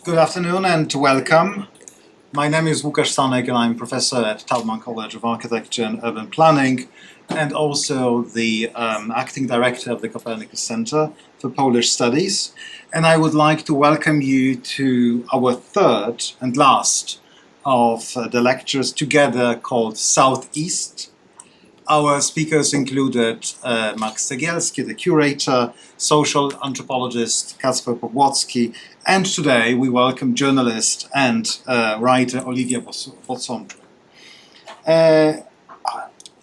Good afternoon and welcome. My name is Łukasz Stanek and I'm professor at Taubman College of Architecture and Urban Planning and also the acting director of the Copernicus Center for Polish Studies. And I would like to welcome you to our third and last of the lectures together called Southeast. Our speakers included Max Cegielski, the curator, social anthropologist Kacper Pogłocki, and today we welcome journalist and writer Oliwia Bosomtwe.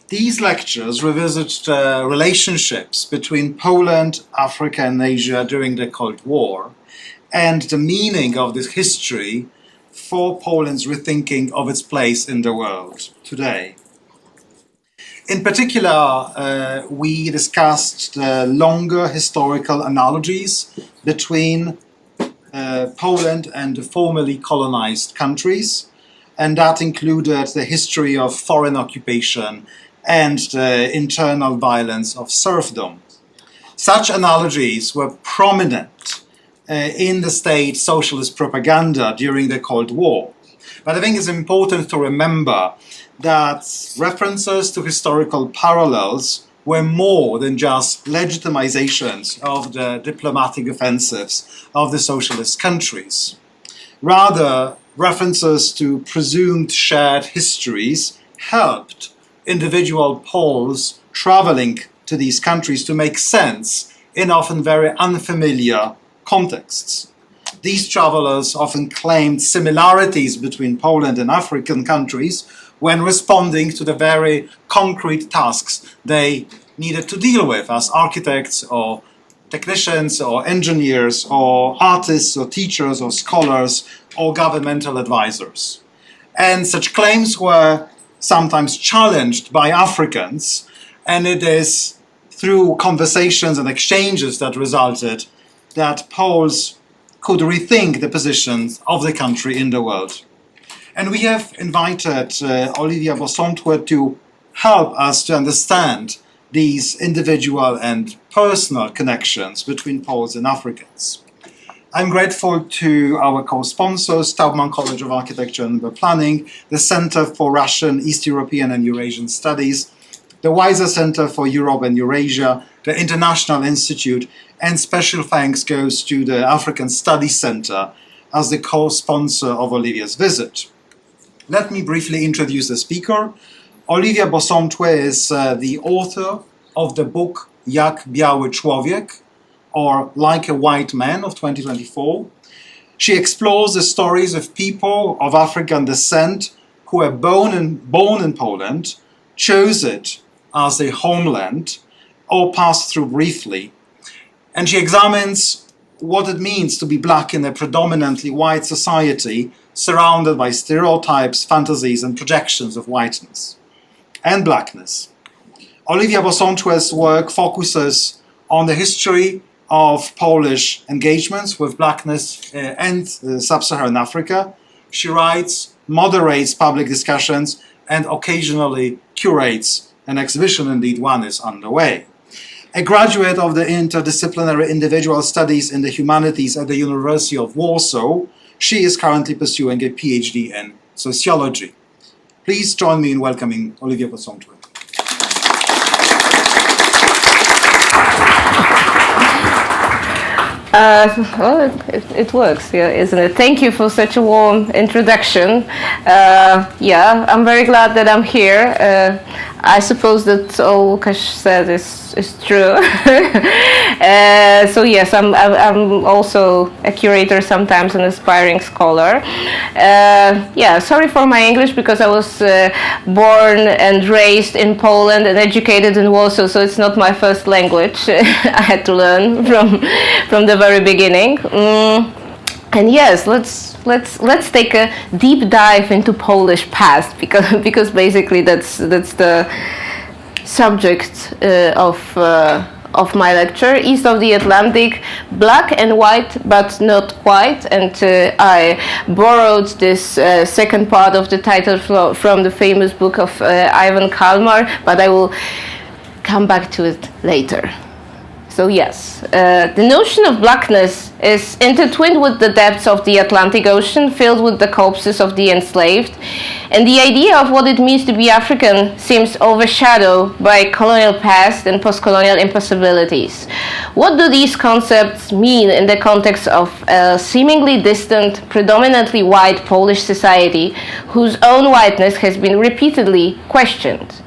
These lectures revisit the relationships between Poland, Africa and Asia during the Cold War and the meaning of this history for Poland's rethinking of its place in the world today. In particular, we discussed the longer historical analogies between Poland and the formerly colonized countries, and that included the history of foreign occupation and the internal violence of serfdom. Such analogies were prominent in the state socialist propaganda during the Cold War. But I think it's important to remember that references to historical parallels were more than just legitimizations of the diplomatic offensives of the socialist countries. Rather, references to presumed shared histories helped individual Poles traveling to these countries to make sense in often very unfamiliar contexts. These travelers often claimed similarities between Poland and African countries when responding to the very concrete tasks they needed to deal with as architects or technicians or engineers or artists or teachers or scholars or governmental advisors. And such claims were sometimes challenged by Africans, and it is through conversations and exchanges that resulted that Poles could rethink the positions of the country in the world. And we have invited Oliwia Bosomtwe to help us to understand these individual and personal connections between Poles and Africans. I'm grateful to our co-sponsors, Taubman College of Architecture and Urban Planning, the Center for Russian, East European and Eurasian Studies, the Weiser Center for Europe and Eurasia, the International Institute, and special thanks goes to the African Studies Center as the co-sponsor of Oliwia's visit. Let me briefly introduce the speaker. Oliwia Bosomtwe is the author of the book Jak biały człowiek, or Like a White Man of 2024. She explores the stories of people of African descent who were born in Poland, chose it as a homeland, or passed through briefly. And she examines what it means to be black in a predominantly white society surrounded by stereotypes, fantasies, and projections of whiteness and blackness. Oliwia Bosomtwe's work focuses on the history of Polish engagements with Blackness and Sub-Saharan Africa. She writes, moderates public discussions, and occasionally curates an exhibition. Indeed, one is underway. A graduate of the Interdisciplinary Individual Studies in the Humanities at the University of Warsaw, she is currently pursuing a PhD in sociology. Please join me in welcoming Oliwia Bosomtwe. Well, it works, yeah, isn't it? Thank you for such a warm introduction. Yeah, I'm very glad that I'm here. I suppose that all Łukasz said is true. So yes, I'm also a curator, sometimes an aspiring scholar. Yeah, sorry for my English because I was born and raised in Poland and educated in Warsaw, so it's not my first language. I had to learn from the very beginning. And yes, let's take a deep dive into Polish past because basically that's the subject of my lecture. East of the Atlantic, black and white, but not quite. And I borrowed this second part of the title from the famous book of Ivan Kalmar, but I will come back to it later. So yes, the notion of blackness is intertwined with the depths of the Atlantic Ocean, filled with the corpses of the enslaved, and the idea of what it means to be African seems overshadowed by colonial past and post-colonial impossibilities. What do these concepts mean in the context of a seemingly distant, predominantly white Polish society whose own whiteness has been repeatedly questioned?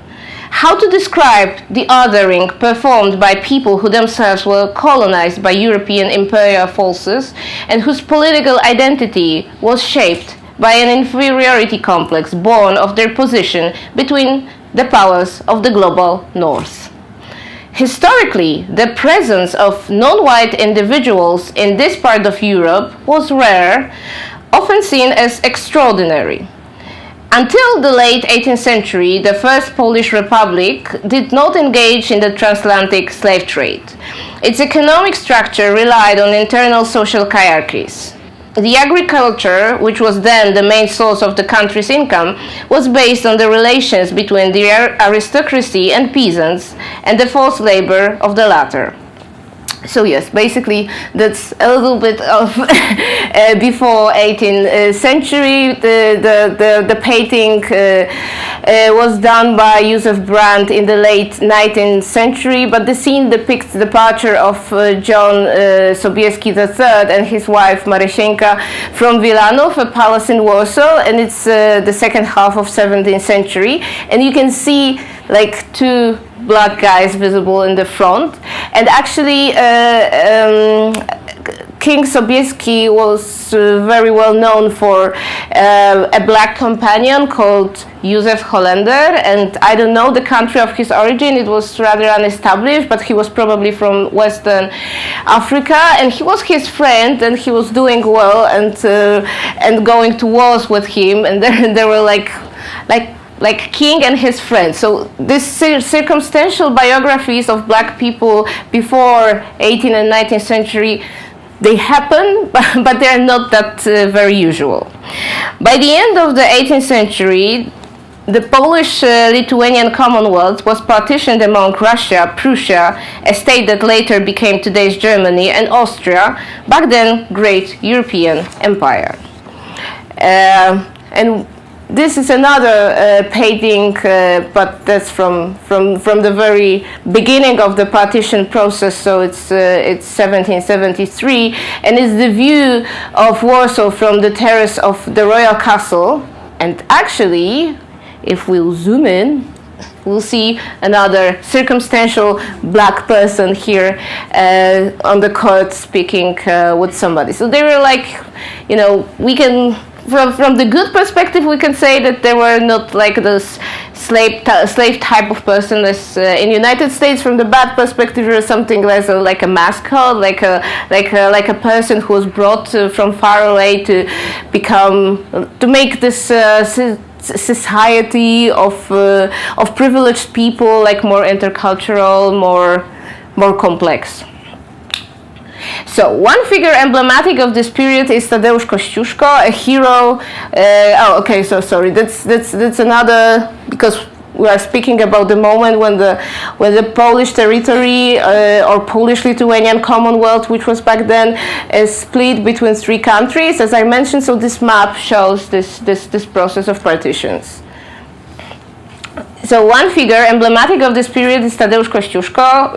How to describe the othering performed by people who themselves were colonized by European imperial forces and whose political identity was shaped by an inferiority complex born of their position between the powers of the global north. Historically, the presence of non-white individuals in this part of Europe was rare, often seen as extraordinary. Until the late 18th century, the First Polish Republic did not engage in the transatlantic slave trade. Its economic structure relied on internal social hierarchies. The agriculture, which was then the main source of the country's income, was based on the relations between the aristocracy and peasants and the forced labor of the latter. So yes, basically that's a little bit of before 18th century. The painting was done by Józef Brandt in the late 19th century, but the scene depicts the departure of John Sobieski III and his wife Marysieńka from Wilanów, a palace in Warsaw, and it's the second half of 17th century, and you can see like two black guys visible in the front. And actually King Sobieski was very well known for a black companion called Józef Hollander, and I don't know the country of his origin, it was rather unestablished, but he was probably from Western Africa, and he was his friend, and he was doing well and going to wars with him, and there were like king and his friends. So these circumstantial biographies of black people before 18th and 19th century, they happen, but they're not that very usual. By the end of the 18th century, the Polish-Lithuanian Commonwealth was partitioned among Russia, Prussia, a state that later became today's Germany, and Austria, back then great European empire. And this is another painting, but that's from the very beginning of the partition process. So it's 1773, and it's the view of Warsaw from the terrace of the royal castle. And actually, if we'll zoom in, we'll see another circumstantial black person here on the court speaking with somebody. So they were like, you know, we can. From the good perspective, we can say that they were not like this slave type of person as in United States. From the bad perspective, there was something less like a mascot, like a person who was brought from far away to make this society of privileged people like more intercultural, more complex. So one figure emblematic of this period is Tadeusz Kościuszko, a hero. That's another, because we are speaking about the moment when the Polish territory or Polish-Lithuanian Commonwealth, which was back then, is split between three countries, as I mentioned. So this map shows this process of partitions. So one figure emblematic of this period is Tadeusz Kościuszko,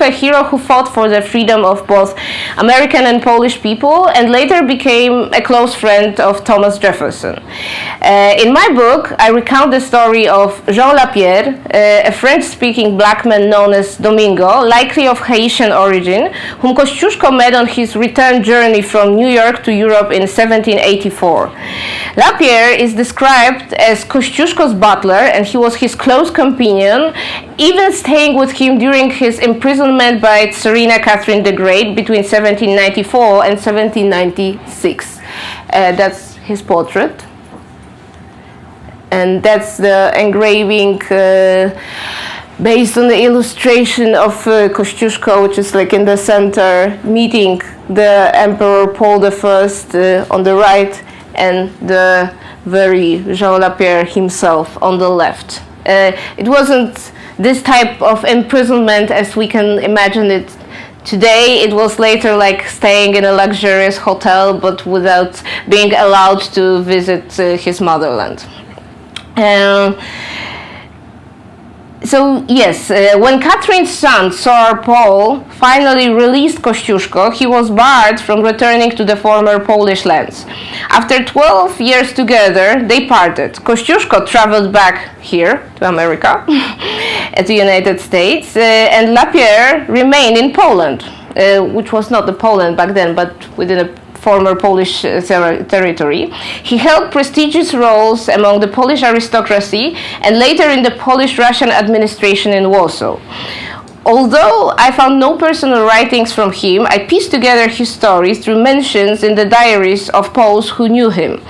a hero who fought for the freedom of both American and Polish people, and later became a close friend of Thomas Jefferson. In my book, I recount the story of Jean Lapierre, a French-speaking black man known as Domingo, likely of Haitian origin, whom Kościuszko met on his return journey from New York to Europe in 1784. Lapierre is described as Kościuszko's butler, and he was his close companion, even staying with him during his imprisonment by Tsarina Catherine the Great between 1794 and 1796. That's his portrait. And that's the engraving based on the illustration of Kościuszko, which is like in the center, meeting the Emperor Paul I on the right, and the very Jean Lapierre himself on the left. It wasn't this type of imprisonment as we can imagine it today. It was later like staying in a luxurious hotel, but without being allowed to visit his motherland. So yes, when Catherine's son, Sir Paul, finally released Kościuszko, he was barred from returning to the former Polish lands. After 12 years together, they parted. Kościuszko traveled back here to America, at the United States, and Lapierre remained in Poland, which was not the Poland back then, but within a former Polish territory. He held prestigious roles among the Polish aristocracy and later in the Polish-Russian administration in Warsaw. Although I found no personal writings from him, I pieced together his stories through mentions in the diaries of Poles who knew him.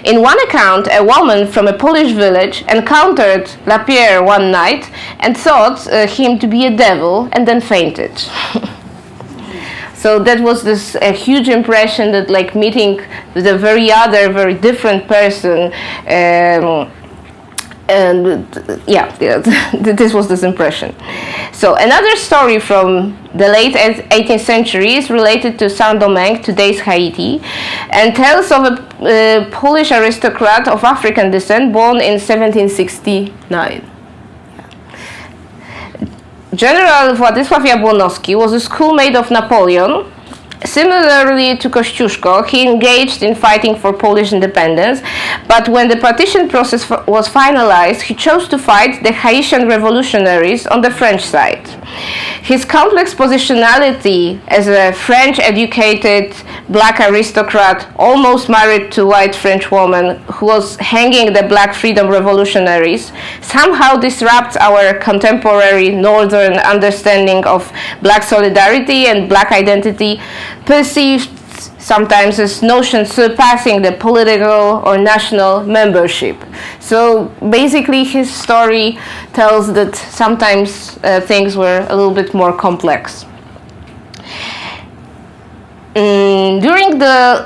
In one account, a woman from a Polish village encountered Lapierre one night and thought him to be a devil and then fainted. So that was this a huge impression that like meeting with a very different person, and this was this impression. So another story from the late 18th century is related to Saint-Domingue, today's Haiti, and tells of a Polish aristocrat of African descent born in 1769. General Władysław Jabłonowski was a schoolmate of Napoleon. Similarly to Kościuszko, he engaged in fighting for Polish independence, but when the partition process was finalized, he chose to fight the Haitian revolutionaries on the French side. His complex positionality as a French-educated black aristocrat, almost married to a white French woman who was hanging the black freedom revolutionaries, somehow disrupts our contemporary northern understanding of black solidarity and black identity, perceived sometimes as notions surpassing the political or national membership. So basically his story tells that sometimes things were a little bit more complex. During the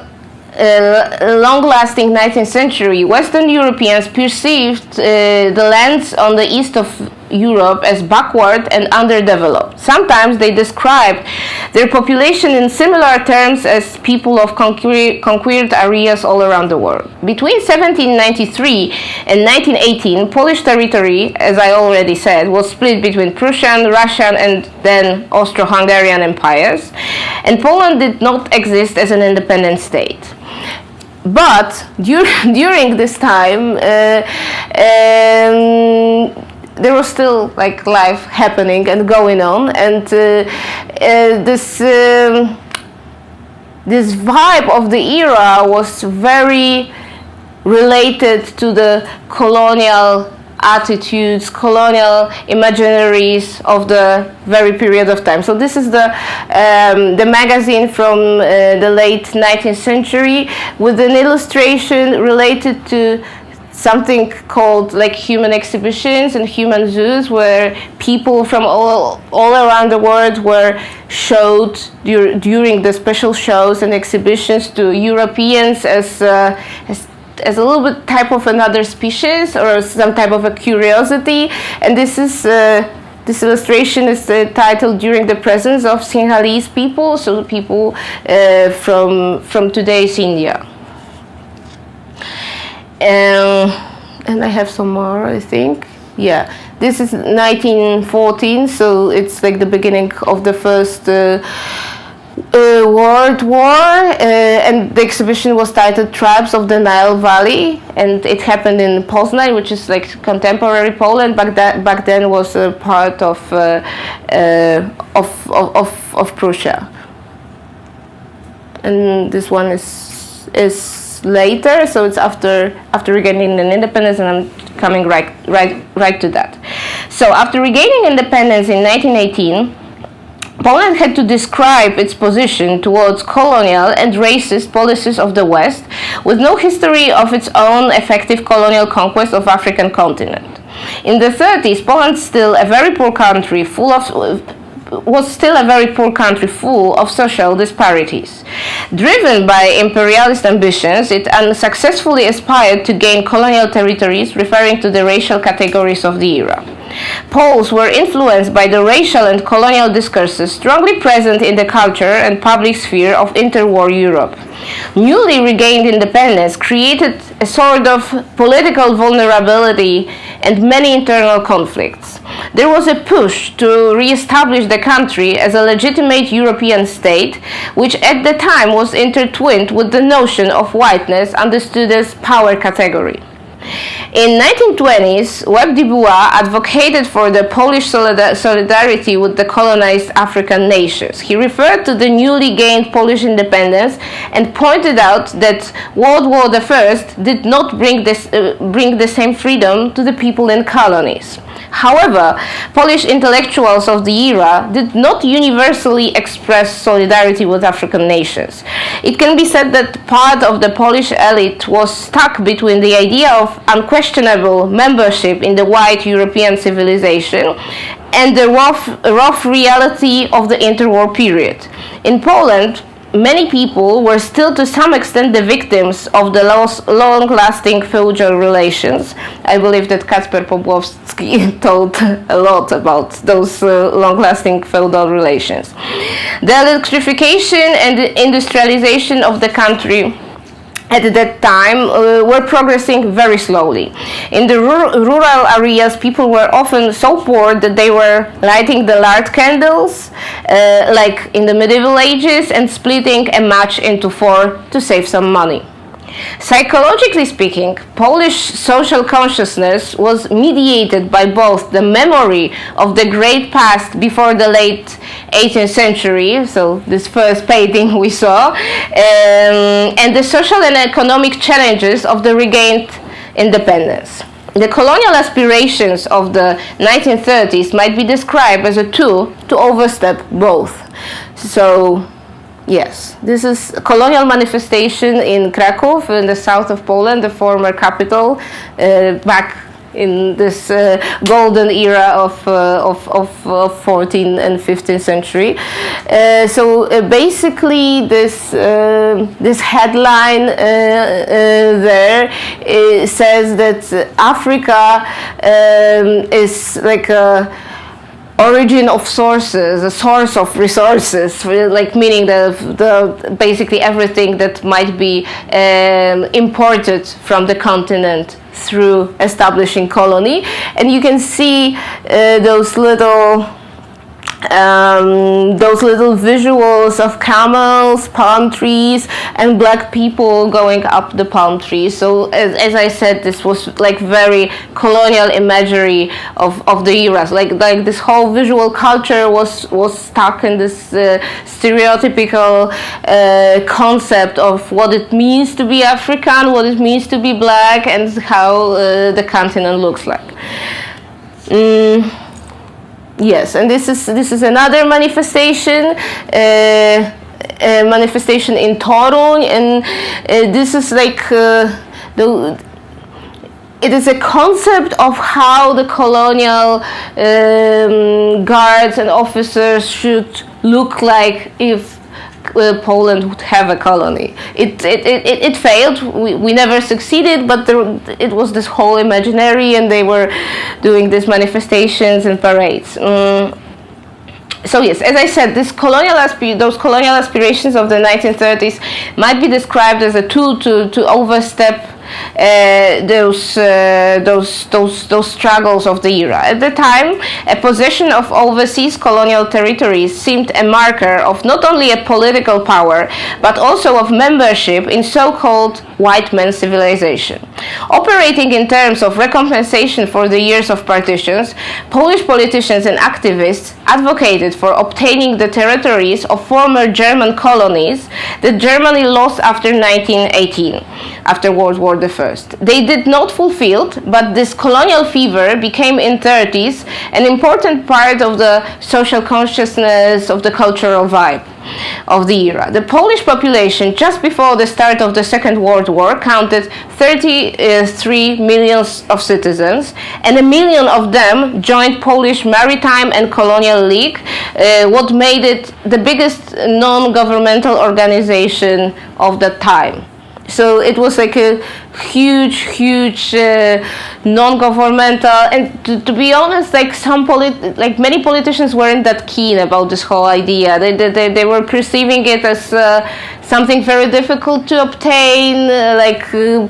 long-lasting 19th century, Western Europeans perceived the lands on the east of Europe as backward and underdeveloped. Sometimes they described their population in similar terms as people of conquered areas all around the world. Between 1793 and 1918, Polish territory, as I already said, was split between Prussian, Russian, and then Austro-Hungarian empires, and Poland did not exist as an independent state. But during this time, there was still like life happening and going on, and this vibe of the era was very related to the colonial attitudes, colonial imaginaries of the very period of time. So this is the magazine from the late 19th century with an illustration related to something called like human exhibitions and human zoos, where people from all around the world were showed during the special shows and exhibitions to Europeans as a little bit type of another species or some type of a curiosity. And this is this illustration is titled "During the Presence of Sinhalese People," so the people from today's India. And I have some more, I think. Yeah, this is 1914, so it's like the beginning of the First World War, and the exhibition was titled "Tribes of the Nile Valley," and it happened in Poznań, which is like contemporary Poland. Back then was a part of Prussia. And this one is later, so it's after regaining an independence, and I'm coming right to that. So after regaining independence in 1918, Poland had to describe its position towards colonial and racist policies of the West, with no history of its own effective colonial conquest of African continent. In the 30s, Poland, still a very poor country, full of was still a very poor country full of social disparities. Driven by imperialist ambitions, it unsuccessfully aspired to gain colonial territories, referring to the racial categories of the era. Poles were influenced by the racial and colonial discourses strongly present in the culture and public sphere of interwar Europe. Newly regained independence created a sort of political vulnerability and many internal conflicts. There was a push to re-establish the country as a legitimate European state, which at the time was intertwined with the notion of whiteness understood as power category. In 1920s, Webb du Bois advocated for the Polish solidarity with the colonized African nations. He referred to the newly gained Polish independence and pointed out that World War I did not bring the same freedom to the people in colonies. However, Polish intellectuals of the era did not universally express solidarity with African nations. It can be said that part of the Polish elite was stuck between the idea of unquestionable membership in the white European civilization and the rough reality of the interwar period. In Poland, many people were still to some extent the victims of the long-lasting feudal relations. I believe that Kacper Pawłowski told a lot about those long-lasting feudal relations. The electrification and the industrialization of the country at that time were progressing very slowly. In the rural areas, people were often so poor that they were lighting the lard candles, like in the medieval ages, and splitting a match into four to save some money. Psychologically speaking, Polish social consciousness was mediated by both the memory of the great past before the late 18th century, so this first painting we saw, and the social and economic challenges of the regained independence. The colonial aspirations of the 1930s might be described as a tool to overstep both. So, yes, this is a colonial manifestation in Kraków, in the south of Poland, the former capital, back in this golden era of 14th and 15th century. Basically, this headline there says that Africa is like a origin of sources, a source of resources, like meaning the basically everything that might be imported from the continent through establishing colony. And you can see those little visuals of camels, palm trees, and black people going up the palm trees. So as I said, this was like very colonial imagery of the eras. Like this whole visual culture was stuck in this stereotypical concept of what it means to be African, what it means to be black, and how the continent looks like. Yes, and this is another manifestation, manifestation in Toruń, and this is like it is a concept of how the colonial guards and officers should look like if Poland would have a colony. It failed. We never succeeded, but it was this whole imaginary, and they were doing these manifestations and parades. So yes, as I said, those colonial aspirations of the 1930s might be described as a tool to overstep those struggles of the era. At the time, a possession of overseas colonial territories seemed a marker of not only a political power, but also of membership in so-called white man's civilization. Operating in terms of recompensation for the years of partitions, Polish politicians and activists advocated for obtaining the territories of former German colonies that Germany lost after 1918, after World War War I. They did not fulfill, but this colonial fever became in 30s an important part of the social consciousness, of the cultural vibe of the era. The Polish population just before the start of the Second World War counted 33 million of citizens, and 1 million of them joined Polish Maritime and Colonial League, what made it the biggest non-governmental organization of that time. So it was like a huge non-governmental, and to be honest, like many politicians weren't that keen about this whole idea. They were perceiving it as something very difficult to obtain,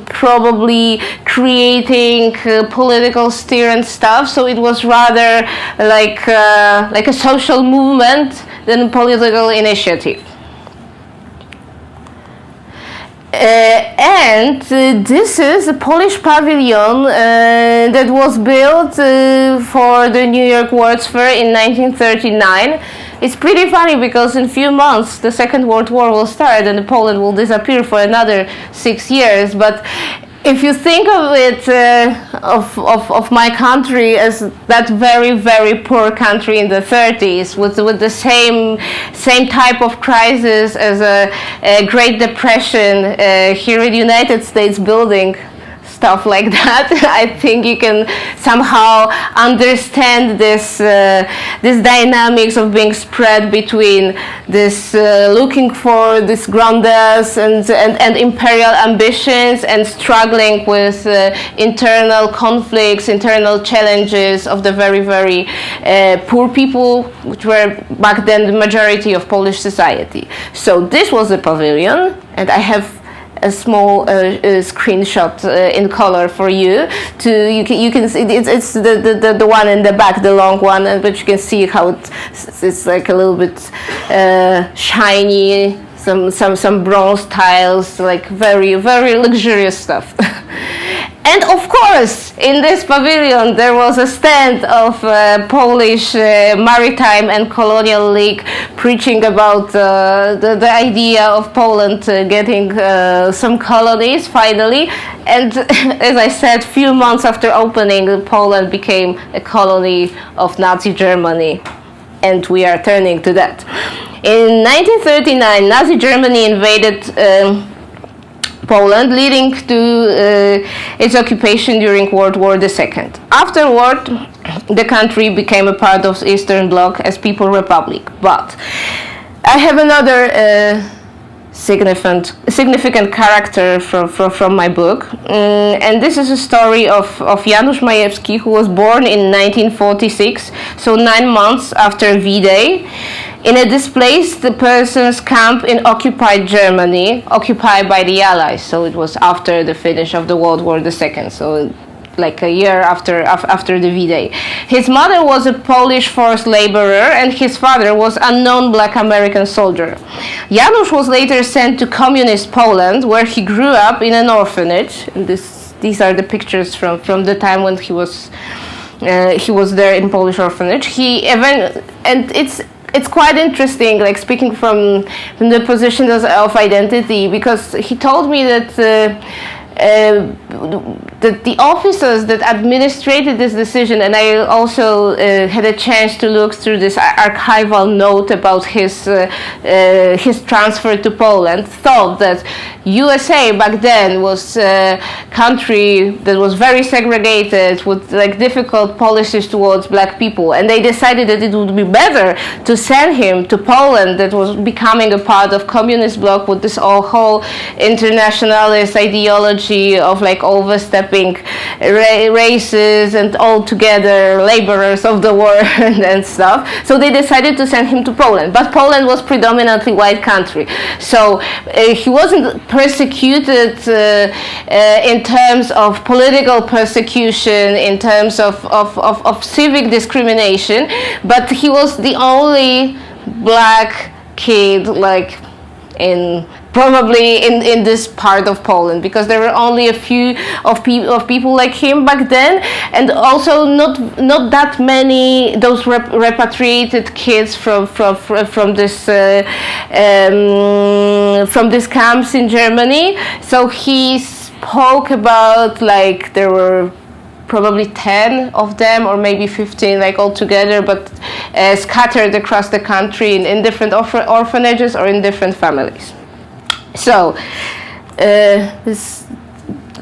probably creating political stir and stuff. So it was rather like a social movement than a political initiative. This is a Polish pavilion that was built for the New York World's Fair in 1939. It's pretty funny because in a few months the Second World War will start and Poland will disappear for another 6 years. But if you think of it, of my country as that very poor country in the 30s with the same type of crisis as a Great Depression here in the United States, building stuff like that, I think you can somehow understand this dynamics of being spread between this looking for this grandiose and imperial ambitions and struggling with internal conflicts, internal challenges of the very poor people, which were back then the majority of Polish society. So this was the pavilion, and I have a small screenshot in color for you. You can see it's the one in the back, the long one, but you can see how it's like a little bit shiny, some bronze tiles, like very luxurious stuff. And of course, in this pavilion there was a stand of Polish Maritime and Colonial League preaching about the idea of Poland getting some colonies finally. And as I said, few months after opening, Poland became a colony of Nazi Germany. And we are turning to that. In 1939, Nazi Germany invaded Poland, leading to its occupation during World War II. Afterward, the country became a part of the Eastern Bloc as People Republic. But I have another significant character from my book, and this is a story of Janusz Majewski, who was born in 1946, so 9 months after V-Day, in a displaced persons camp in occupied Germany, occupied by the Allies. So it was after the finish of the World War II, so like a year after the V-Day. His mother was a Polish forced laborer and his father was a unknown black American soldier. Janusz was later sent to communist Poland, where he grew up in an orphanage. And these are the pictures from the time when he was there in Polish orphanage. It's quite interesting, like speaking from the position of identity, because he told me that the officers that administrated this decision, and I also had a chance to look through this archival note about his transfer to Poland, thought that USA back then was a country that was very segregated with like difficult policies towards black people, and they decided that it would be better to send him to Poland, that was becoming a part of communist bloc with this whole internationalist ideology of like overstepping races and all together laborers of the world and stuff. So they decided to send him to Poland, but Poland was predominantly white country, so he wasn't persecuted in terms of political persecution, in terms of civic discrimination, but he was the only black kid like probably in this part of Poland, because there were only a few of people like him back then, and also not that many those repatriated kids from these camps in Germany. So he spoke about, like, there were probably 10 of them or maybe 15, like, all together, but scattered across the country in different orphanages or in different families. So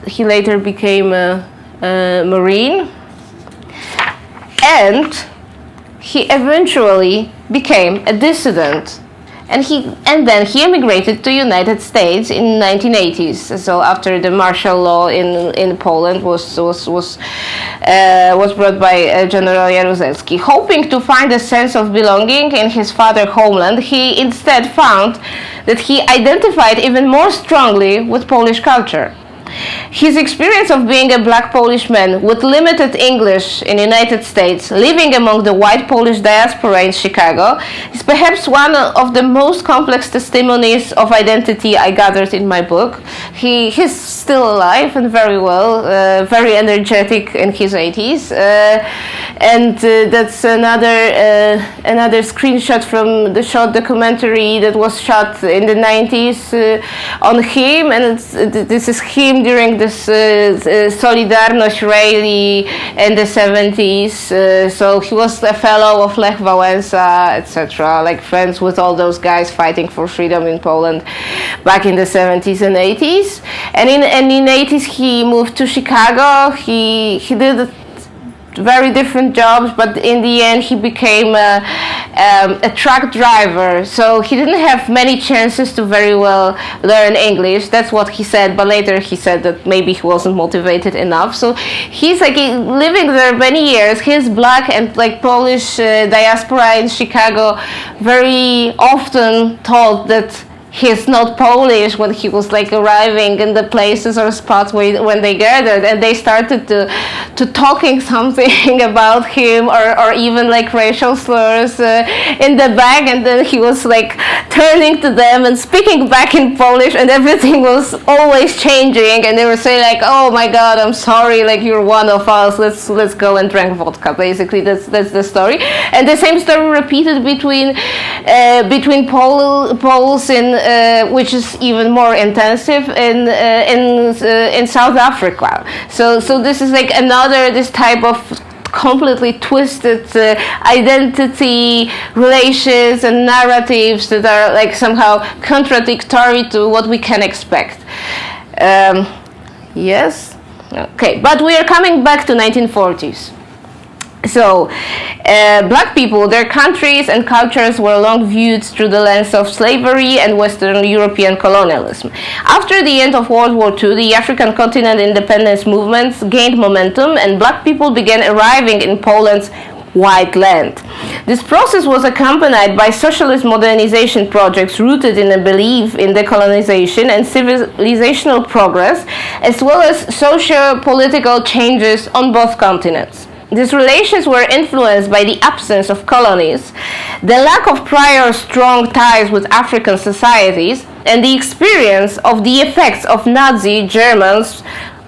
he later became a Marine, and he eventually became a dissident. And then he emigrated to United States in 1980s. So after the martial law in Poland was brought by General Jaruzelski, hoping to find a sense of belonging in his father's homeland, he instead found that he identified even more strongly with Polish culture. His experience of being a black Polish man with limited English in the United States, living among the white Polish diaspora in Chicago, is perhaps one of the most complex testimonies of identity I gathered in my book. He's still alive and very well, very energetic in his 80s. That's another screenshot from the short documentary that was shot in the 90s on him, and this is him during this Solidarność rally in the 70s. So he was a fellow of Lech Wałęsa, etc., like friends with all those guys fighting for freedom in Poland back in the 70s and 80s. And in the 80s he moved to Chicago. He did very different jobs, but in the end he became a truck driver, so he didn't have many chances to very well learn English. That's what he said, but later he said that maybe he wasn't motivated enough. So he's like living there many years. His black and like Polish diaspora in Chicago very often thought that he's not Polish when he was like arriving in the places or spots when they gathered, and they started to talking something about him or even like racial slurs in the back, and then he was like turning to them and speaking back in Polish, and everything was always changing, and they were saying like, oh my god, I'm sorry, like you're one of us, let's go and drink vodka. Basically that's the story. And the same story repeated between Poles in which is even more intensive in South Africa. So this is like this type of completely twisted identity relations and narratives that are like somehow contradictory to what we can expect. Yes? Okay, but we are coming back to 1940s. So, black people, their countries and cultures were long viewed through the lens of slavery and Western European colonialism. After the end of World War II, the African continent independence movements gained momentum, and black people began arriving in Poland's white land. This process was accompanied by socialist modernization projects rooted in a belief in decolonization and civilizational progress, as well as socio-political changes on both continents. These relations were influenced by the absence of colonies, the lack of prior strong ties with African societies, and the experience of the effects of Nazi Germans'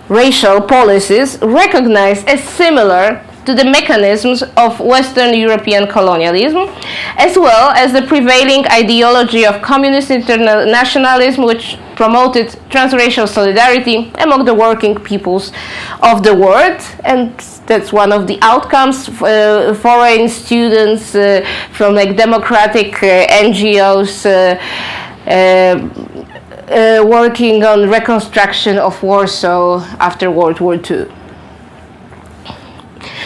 racial policies recognized as similar to the mechanisms of Western European colonialism, as well as the prevailing ideology of communist internationalism, which promoted transracial solidarity among the working peoples of the world. And that's one of the outcomes. Foreign students from like democratic NGOs working on reconstruction of Warsaw after World War II.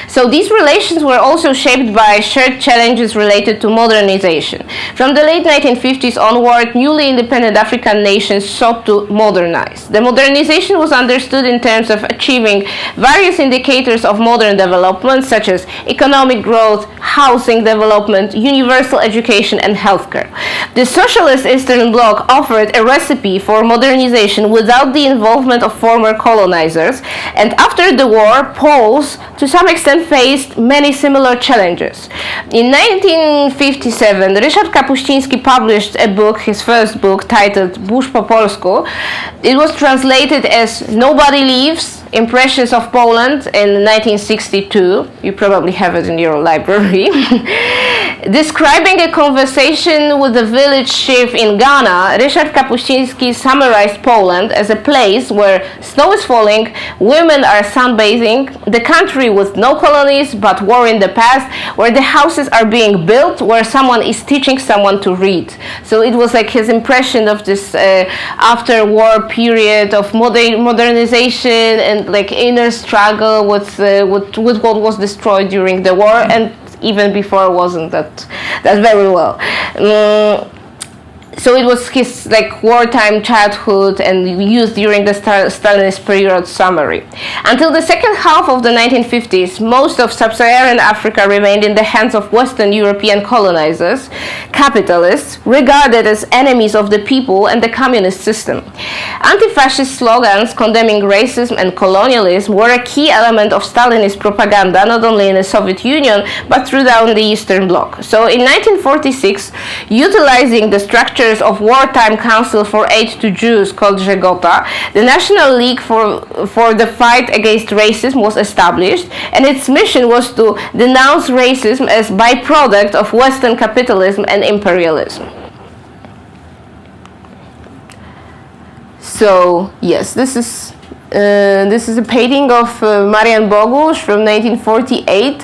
So these relations were also shaped by shared challenges related to modernization. From the late 1950s onward, newly independent African nations sought to modernize. The modernization was understood in terms of achieving various indicators of modern development, such as economic growth, housing development, universal education, and healthcare. The socialist Eastern Bloc offered a recipe for modernization without the involvement of former colonizers, and after the war, Poles, to some extent, faced many similar challenges. In 1957, Ryszard Kapuściński published a book, his first book, titled Burz po polsku. It was translated as Nobody Leaves, Impressions of Poland in 1962. You probably have it in your library. Describing a conversation with a village chief in Ghana, Ryszard Kapuściński summarized Poland as a place where snow is falling, women are sunbathing, the country with no colonies but war in the past, where the houses are being built, where someone is teaching someone to read. So it was like his impression of this after-war period of modernization and like inner struggle with what was destroyed during the war, and even before wasn't that very well. So it was his like wartime childhood and youth during the Stalinist period summary. Until the second half of the 1950s, most of sub-Saharan Africa remained in the hands of Western European colonizers, capitalists, regarded as enemies of the people and the communist system. Anti-fascist slogans condemning racism and colonialism were a key element of Stalinist propaganda, not only in the Soviet Union, but throughout the Eastern Bloc. So in 1946, utilizing the structure of wartime council for aid to Jews called Żegota, the National League for the fight against racism was established, and its mission was to denounce racism as byproduct of Western capitalism and imperialism. So yes, this is a painting of Marian Bogusz from 1948.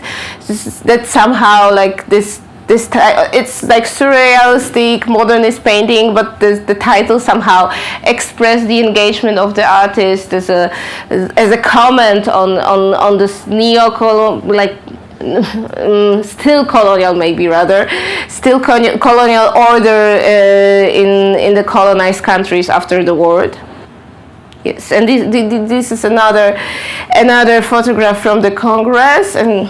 That somehow like this it's like surrealistic modernist painting, but the title somehow expressed the engagement of the artist as a comment on this neo-colonial, like still colonial, maybe rather still colonial order in the colonized countries after the war. Yes, and this is another photograph from the Congress, and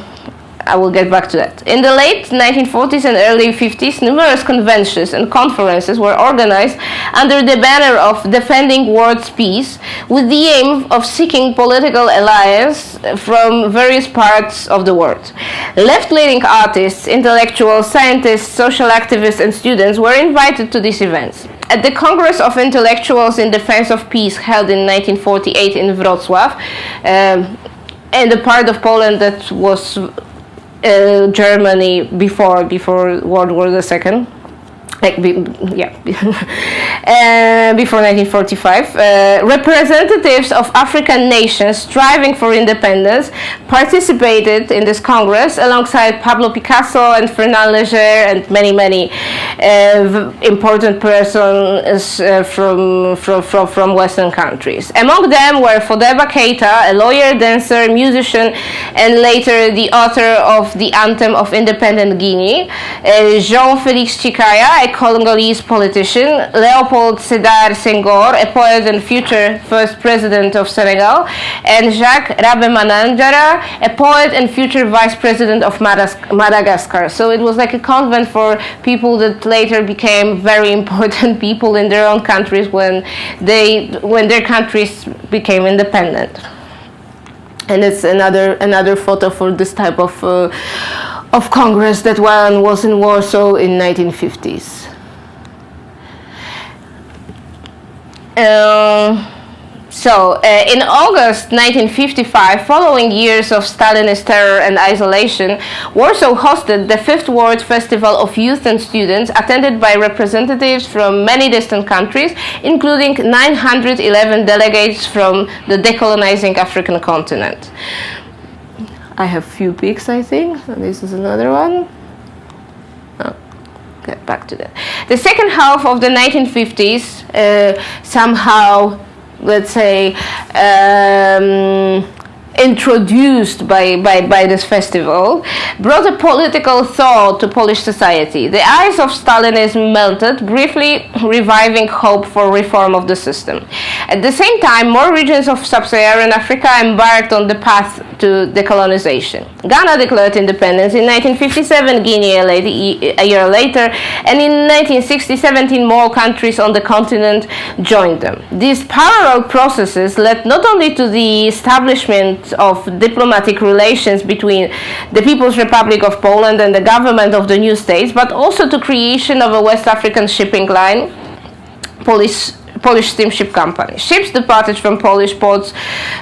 I will get back to that. In the late 1940s and early 50s, numerous conventions and conferences were organized under the banner of defending world peace, with the aim of seeking political alliance from various parts of the world. Left-leaning artists, intellectuals, scientists, social activists, and students were invited to these events. At the Congress of Intellectuals in Defense of Peace held in 1948 in Wrocław, and the part of Poland that was Germany before World War II, before 1945, representatives of African nations striving for independence participated in this Congress alongside Pablo Picasso and Fernand Léger and many important persons from Western countries. Among them were Fodeba Keita, a lawyer, dancer, musician, and later the author of the Anthem of Independent Guinea, Jean-Félix Tchikaya, a Congolese politician, Leopold Sédar Senghor, a poet and future first president of Senegal, and Jacques Rabe-Mananjara, a poet and future vice president of Madagascar. So it was like a convent for people that later became very important people in their own countries when their countries became independent. And it's another photo for this type of Congress that one was in Warsaw in 1950s. In August 1955, following years of Stalinist terror and isolation, Warsaw hosted the 5th World Festival of Youth and Students, attended by representatives from many distant countries, including 911 delegates from the decolonizing African continent. I have few pics, I think. This is another one. Get back to that. The second half of the 1950s somehow, let's say, introduced by this festival, brought a political thought to Polish society. The ice of Stalinism melted, briefly reviving hope for reform of the system. At the same time, more regions of sub-Saharan Africa embarked on the path to decolonization. Ghana declared independence in 1957, Guinea a year later, and in 1960, 17 more countries on the continent joined them. These parallel processes led not only to the establishment of diplomatic relations between the People's Republic of Poland and the government of the new states, but also to creation of a West African shipping line, Polish steamship company. Ships departed from Polish ports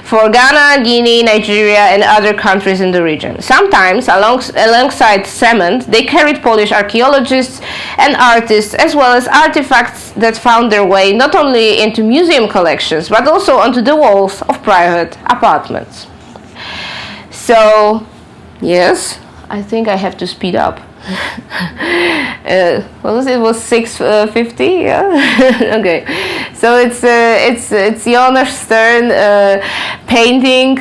for Ghana, Guinea, Nigeria, and other countries in the region. Sometimes, alongside cement, they carried Polish archaeologists and artists, as well as artifacts that found their way not only into museum collections, but also onto the walls of private apartments. So, yes, I think I have to speed up. It was 6:50. Yeah. Okay. So it's Jonas Stern painting,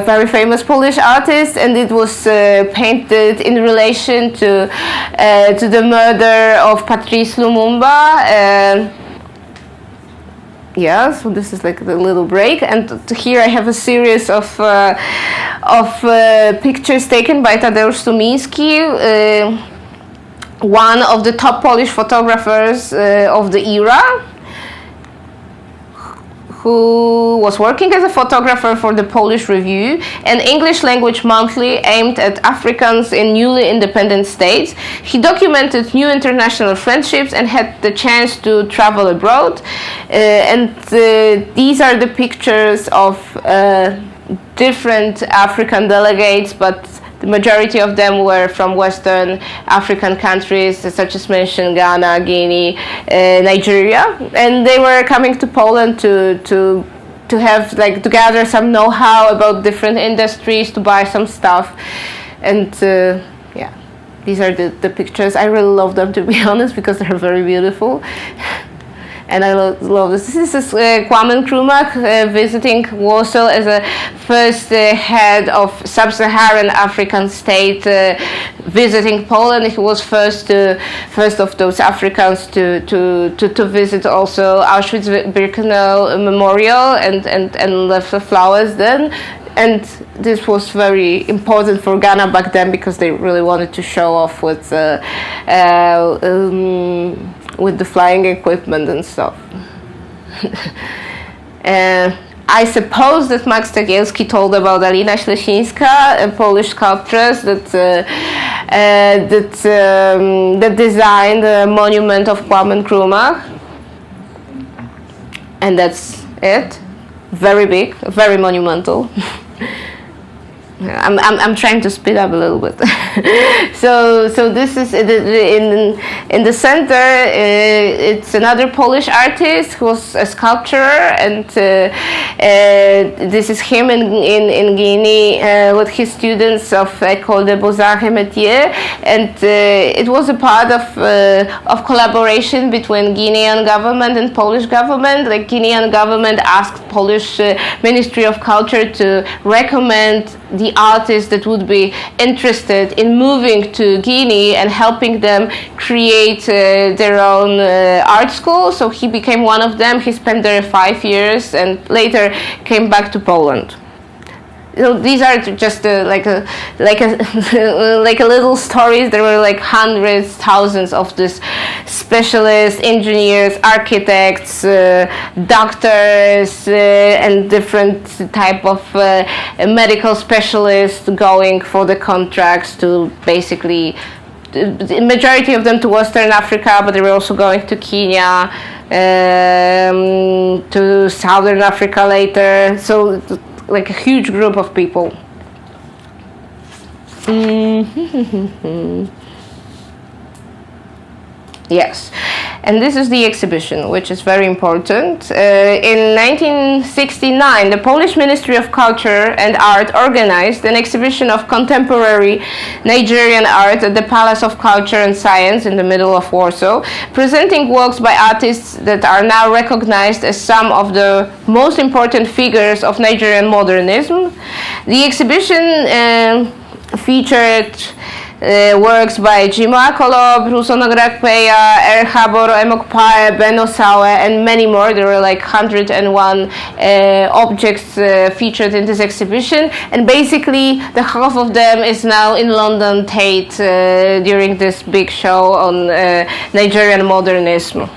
very famous Polish artist, and it was painted in relation to the murder of Patrice Lumumba. Yeah, so this is like the little break, and here I have a series of pictures taken by Tadeusz Sumiński, one of the top Polish photographers of the era, who was working as a photographer for the Polish Review, an English language monthly aimed at Africans in newly independent states. He documented new international friendships and had the chance to travel abroad. These are the pictures of different African delegates, but the majority of them were from Western African countries, such as mentioned Ghana, Guinea, Nigeria, and they were coming to Poland to have to gather some know-how about different industries, to buy some stuff, and yeah, these are the pictures. I really love them, to be honest, because they're very beautiful. And I love this. This is Kwame Nkrumah visiting Warsaw as a first head of Sub-Saharan African state, visiting Poland. He was first of those Africans to visit also Auschwitz-Birkenau Memorial and left the flowers then. And this was very important for Ghana back then, because they really wanted to show off with the flying equipment and stuff. I suppose that Max Cegielski told about Alina Ślesińska, a Polish sculptress that designed the monument of Kwame Nkrumah. And that's it. Very big, very monumental. I'm trying to speed up a little bit. So this is in the center. It's another Polish artist who was a sculptor, and this is him in Guinea with his students of École des Beaux-Arts et Métiers, and it was a part of collaboration between Guinean government and Polish government. Like, Guinean government asked Polish Ministry of Culture to recommend the artists that would be interested in moving to Guinea and helping them create their own art school. So he became one of them. He spent there 5 years and later came back to Poland. These are just like a little stories. There were like hundreds, thousands of these specialists, engineers, architects, doctors, and different type of medical specialists going for the contracts to basically, the majority of them to Western Africa, but they were also going to Kenya, to Southern Africa later. So like a huge group of people. Yes, and this is the exhibition, which is very important. In 1969, the Polish Ministry of Culture and Art organized an exhibition of contemporary Nigerian art at the Palace of Culture and Science in the middle of Warsaw, presenting works by artists that are now recognized as some of the most important figures of Nigerian modernism. The exhibition featured works by Jimo Akolob, Rusono Grakpeya, Erhabor, Emokpae, Beno Sawe, and many more. There were like 101 objects featured in this exhibition, and basically the half of them is now in London Tate during this big show on Nigerian modernism.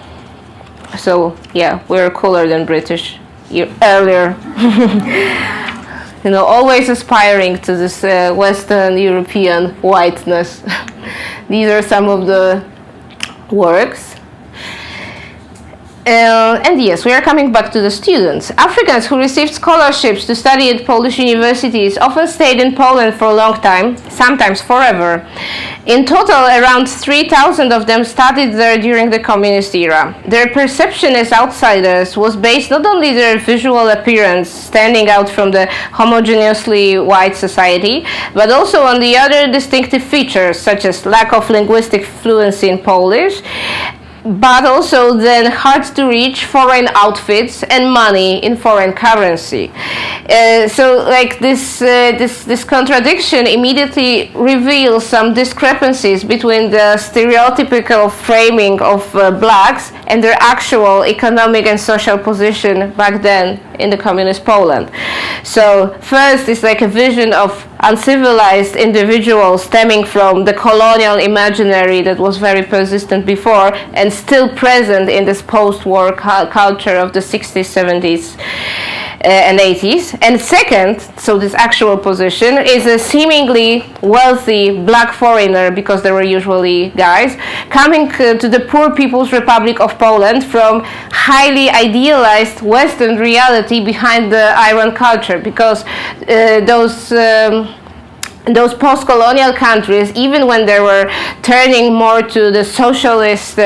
So yeah, we're cooler than British earlier. Always aspiring to this Western European whiteness. These are some of the works. And yes, we are coming back to the students. Africans who received scholarships to study at Polish universities often stayed in Poland for a long time, sometimes forever. In total, around 3,000 of them studied there during the communist era. Their perception as outsiders was based not only on their visual appearance, standing out from the homogeneously white society, but also on the other distinctive features, such as lack of linguistic fluency in Polish, but also then hard to reach foreign outfits and money in foreign currency. So like this contradiction immediately reveals some discrepancies between the stereotypical framing of blacks and their actual economic and social position back then in the communist Poland. So first is like a vision of uncivilized individuals stemming from the colonial imaginary that was very persistent before and still present in this post-war culture of the 60s, 70s and 80s. And second, so this actual position, is a seemingly wealthy black foreigner, because they were usually guys, coming to the Poor People's Republic of Poland from highly idealized Western reality behind the Iron culture, because those post-colonial countries, even when they were turning more to the socialist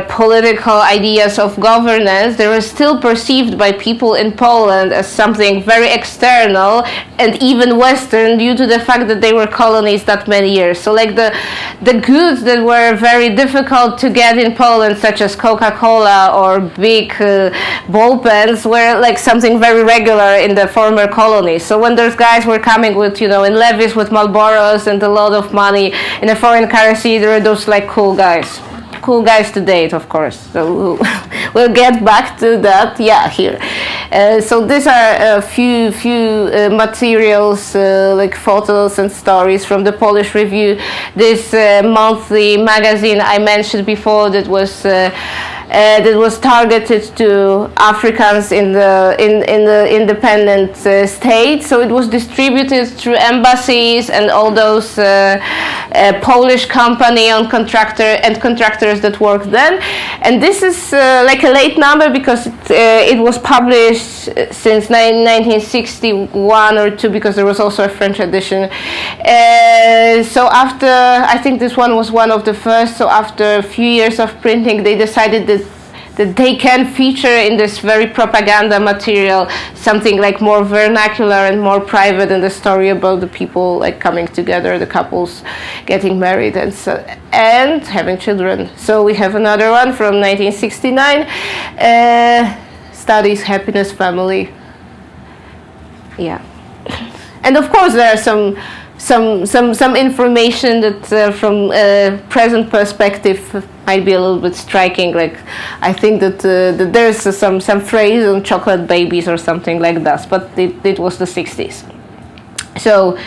political ideas of governance, they were still perceived by people in Poland as something very external and even Western, due to the fact that they were colonies that many years. So like the goods that were very difficult to get in Poland, such as Coca-Cola or big ball pens, were like something very regular in the former colonies. So when those guys were coming with, in levies with Marlboros and a lot of money in a foreign currency, there were those like cool guys to date, of course. So we'll get back to that. Yeah, here. So these are a few materials, like photos and stories from the Polish Review. This monthly magazine I mentioned before that was targeted to Africans in the independent states. So it was distributed through embassies and all those Polish company and contractors that worked then. And this is like a late number, because it was published since 1961 or 2, because there was also a French edition. So after, I think this one was one of the first, so after a few years of printing, they decided that they can feature in this very propaganda material something like more vernacular and more private, and the story about the people like coming together, the couples getting married and having children. So we have another one from 1969, Studies, Happiness, Family. Yeah. And of course there are some information that from present perspective might be a little bit striking. Like I think that there's some phrase on chocolate babies or something like that, but it was the 60s. So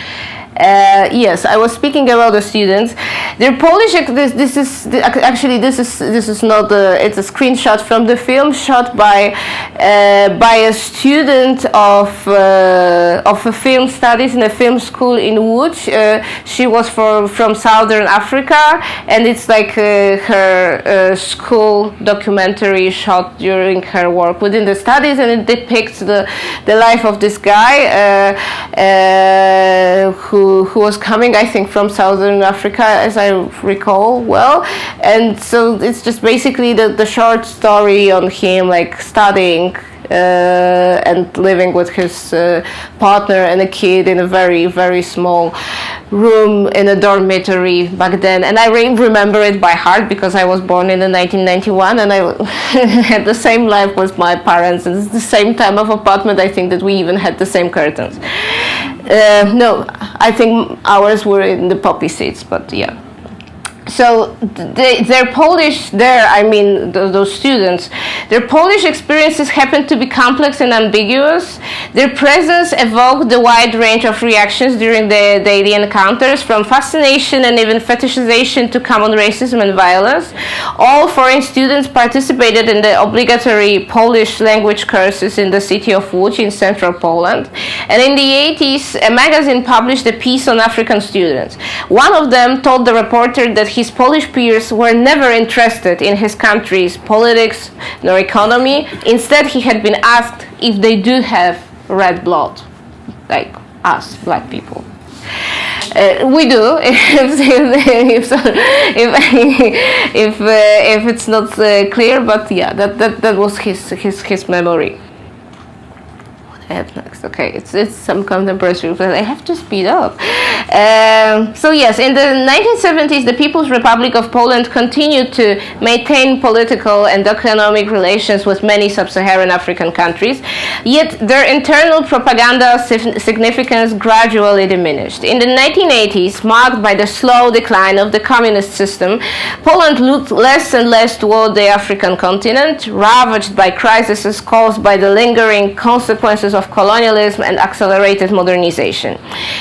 yes, I was speaking about the students. They're Polish. This is not it's a screenshot from the film shot by a student of film studies in a film school in Łódź. She was from Southern Africa, and it's like her school documentary shot during her work within the studies, and it depicts the life of this guy who was coming, I think, from Southern Africa, as I recall well. And so it's just basically the short story on him like studying and living with his partner and a kid in a very, very small room in a dormitory back then. And I remember it by heart, because I was born in 1991 and I had the same life with my parents, and it's the same type of apartment. I think that we even had the same curtains. No, I think ours were in the poppy seeds, but yeah. So they're Polish there, I mean those students, their Polish experiences happen to be complex and ambiguous. Their presence evoked a wide range of reactions during the daily encounters, from fascination and even fetishization to common racism and violence. All foreign students participated in the obligatory Polish language courses in the city of Łódź in central Poland. And in the 80s, a magazine published a piece on African students. One of them told the reporter that his Polish peers were never interested in his country's politics nor economy. Instead, he had been asked if they do have red blood, like us, black people. We do, if it's not clear, but yeah, that was his memory. What I have next? Okay, it's some contemporary, but I have to speed up. So yes, in the 1970s, the People's Republic of Poland continued to maintain political and economic relations with many sub-Saharan African countries, yet their internal propaganda significance gradually diminished. In the 1980s, marked by the slow decline of the communist system, Poland looked less and less toward the African continent, ravaged by crises caused by the lingering consequences of colonialism and accelerated modernization.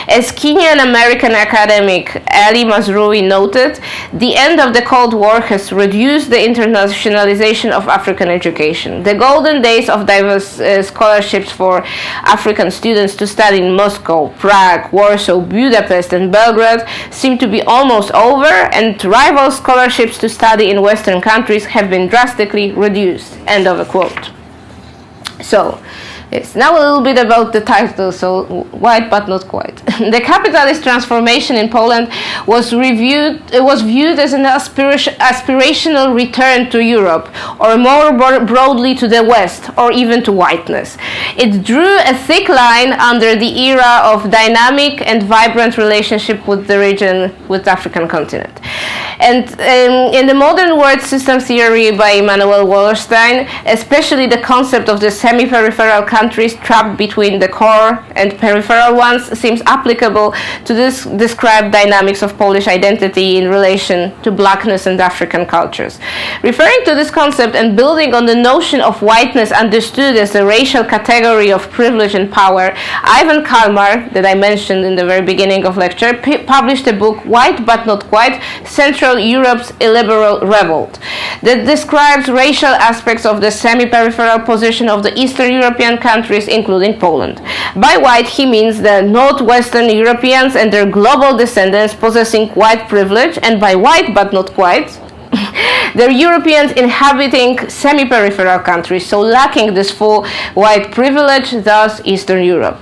As Kenyan American academic Ali Mazrui noted, the end of the Cold War has reduced the internationalization of African education. The golden days of diverse scholarships for African students to study in Moscow, Prague, Warsaw, Budapest, and Belgrade seem to be almost over, and rival scholarships to study in Western countries have been drastically reduced. End of a quote. So, yes, now a little bit about the title, so white but not quite. The capitalist transformation in Poland was viewed as an aspirational return to Europe, or more broadly to the West, or even to whiteness. It drew a thick line under the era of dynamic and vibrant relationship with the region, with the African continent. And in the modern word system theory by Emanuel Wallerstein, especially the concept of the semi-peripheral countries trapped between the core and peripheral ones seems applicable to this described dynamics of Polish identity in relation to blackness and African cultures. Referring to this concept and building on the notion of whiteness understood as a racial category of privilege and power, Ivan Kalmar, that I mentioned in the very beginning of lecture, published a book, White But Not Quite, Central Europe's Illiberal Revolt, that describes racial aspects of the semi-peripheral position of the Eastern European countries, including Poland. By white, he means the Northwestern Europeans and their global descendants possessing white privilege, and by white but not quite, they're Europeans inhabiting semi-peripheral countries, so lacking this full white privilege, thus Eastern Europe.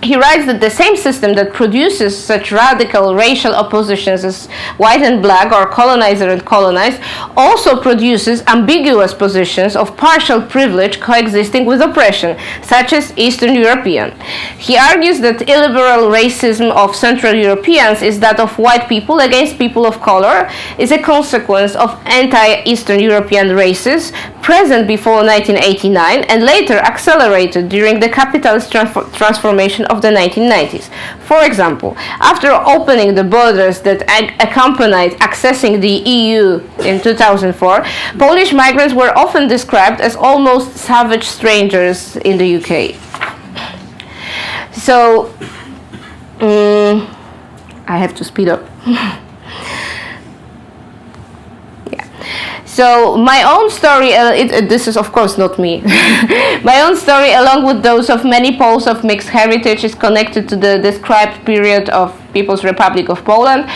He writes that the same system that produces such radical racial oppositions as white and black, or colonizer and colonized, also produces ambiguous positions of partial privilege coexisting with oppression, such as Eastern European. He argues that illiberal racism of Central Europeans is that of white people against people of color, is a consequence of anti-Eastern European races present before 1989 and later accelerated during the capitalist transformation of the 1990s. For example, after opening the borders that accompanied accessing the EU in 2004, Polish migrants were often described as almost savage strangers in the UK. So, I have to speed up. So my own story, this is of course not me, my own story, along with those of many Poles of mixed heritage, is connected to the described period of People's Republic of Poland.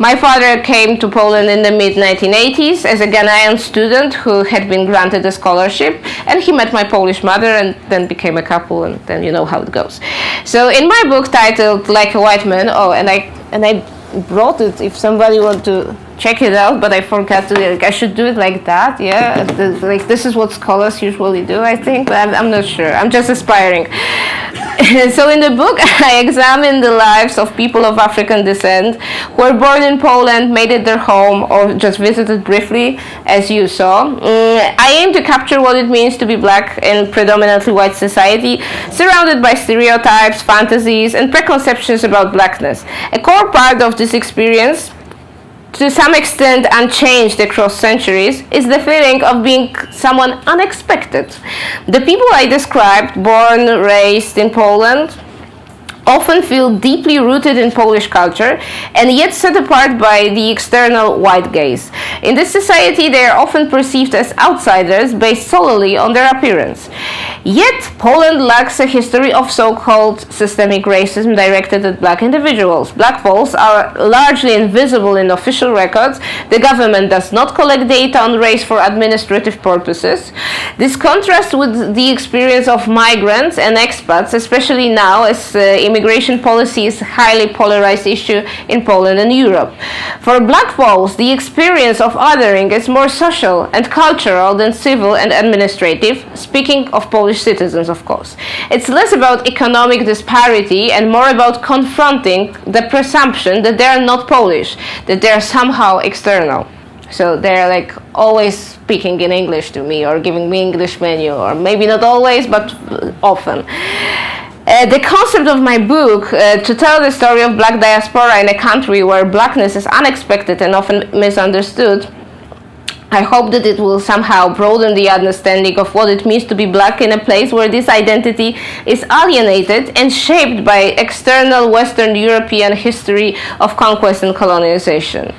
My father came to Poland in the mid-1980s as a Ghanaian student who had been granted a scholarship, and he met my Polish mother and then became a couple, and then you know how it goes. So in my book titled Like a White Man, and I brought it if somebody want to check it out, but I forgot to, I should do it like that, yeah, like this is what scholars usually do, I think, but I'm not sure, I'm just aspiring. So in the book, I examine the lives of people of African descent who were born in Poland, made it their home, or just visited briefly, as you saw. I aim to capture what it means to be black in predominantly white society, surrounded by stereotypes, fantasies, and preconceptions about blackness. A core part of this experience, to some extent unchanged across centuries, is the feeling of being someone unexpected. The people I described, born, raised in Poland, often feel deeply rooted in Polish culture and yet set apart by the external white gaze. In this society, they are often perceived as outsiders based solely on their appearance. Yet, Poland lacks a history of so-called systemic racism directed at black individuals. Black Poles are largely invisible in official records. The government does not collect data on race for administrative purposes. This contrasts with the experience of migrants and expats, especially now as immigration policy is a highly polarized issue in Poland and Europe. For Black Poles, the experience of othering is more social and cultural than civil and administrative, speaking of Polish citizens, of course. It's less about economic disparity and more about confronting the presumption that they are not Polish, that they are somehow external. So they're like always speaking in English to me or giving me English menu, or maybe not always, but often. The concept of my book, to tell the story of black diaspora in a country where blackness is unexpected and often misunderstood, I hope that it will somehow broaden the understanding of what it means to be black in a place where this identity is alienated and shaped by external Western European history of conquest and colonization.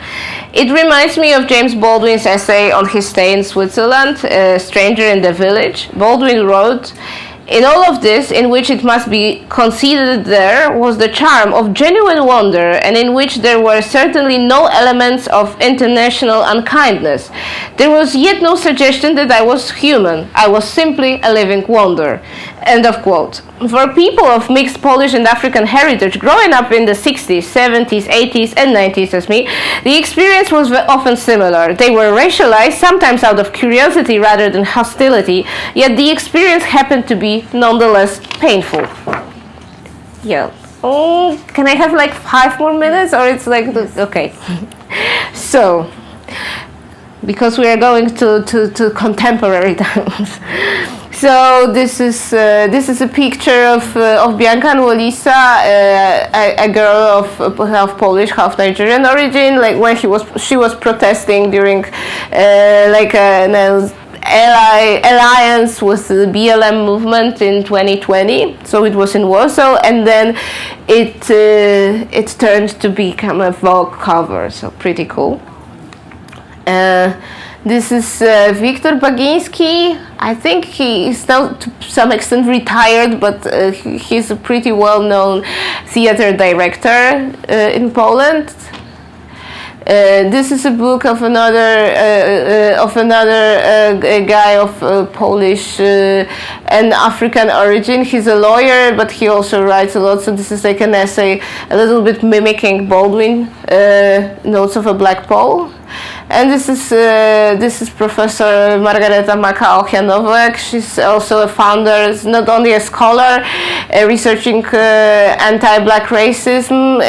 It reminds me of James Baldwin's essay on his stay in Switzerland, Stranger in the Village. Baldwin wrote, "In all of this, in which it must be conceded there was the charm of genuine wonder, and in which there were certainly no elements of international unkindness. There was yet no suggestion that I was human. I was simply a living wonder." End of quote. For people of mixed Polish and African heritage growing up in the 60s, 70s, 80s, and 90s as me, the experience was often similar. They were racialized, sometimes out of curiosity rather than hostility, yet the experience happened to be nonetheless painful. Yeah. Oh, can I have like 5 more minutes, or it's like, okay. So, because we are going to contemporary times. So this is a picture of Bianca Nwolisa, a girl of half Polish, half Nigerian origin. Like when she was protesting during like an alliance with the BLM movement in 2020. So it was in Warsaw, and then it turned to become a Vogue cover. So pretty cool. This is Wiktor Bagiński. I think he is now to some extent retired, but he's a pretty well-known theater director in Poland. This is a book of another guy of Polish and African origin. He's a lawyer, but he also writes a lot. So this is like an essay, a little bit mimicking Baldwin, Notes of a Black Pole. And this is Professor Margareta Maka-Ochianowek. She's also a founder, not only a scholar, researching anti-black racism,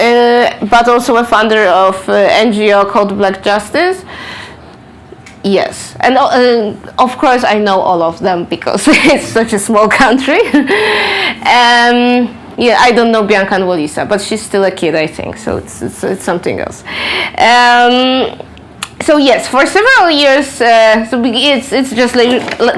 but also a founder of an NGO called Black Justice. Yes, and of course I know all of them because it's such a small country. Yeah, I don't know Bianca Nwolisa, but she's still a kid, I think, so it's something else. So yes, for several years, so it's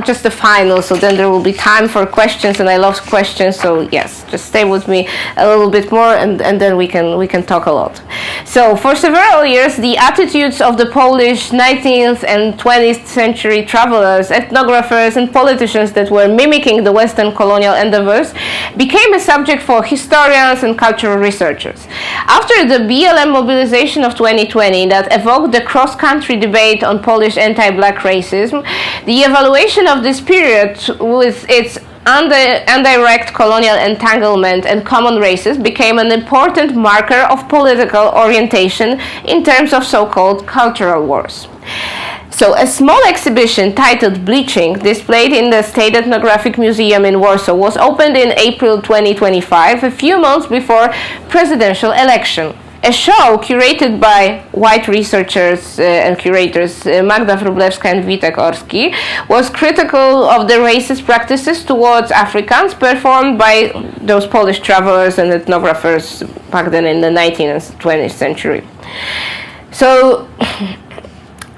just the final. So then there will be time for questions, and I love questions. So yes, just stay with me a little bit more, and then we can talk a lot. So for several years, the attitudes of the Polish 19th and 20th century travelers, ethnographers, and politicians that were mimicking the Western colonial endeavors became a subject for historians and cultural researchers. After the BLM mobilization of 2020 that evoked the cross-country debate on Polish anti-black racism, the evaluation of this period with its indirect colonial entanglement and common races became an important marker of political orientation in terms of so-called cultural wars. So a small exhibition titled Bleaching, displayed in the State Ethnographic Museum in Warsaw, was opened in April 2025, a few months before presidential election. A show curated by white researchers and curators Magda Wróblewska and Witek Orski was critical of the racist practices towards Africans performed by those Polish travelers and ethnographers back then in the 19th and 20th century. So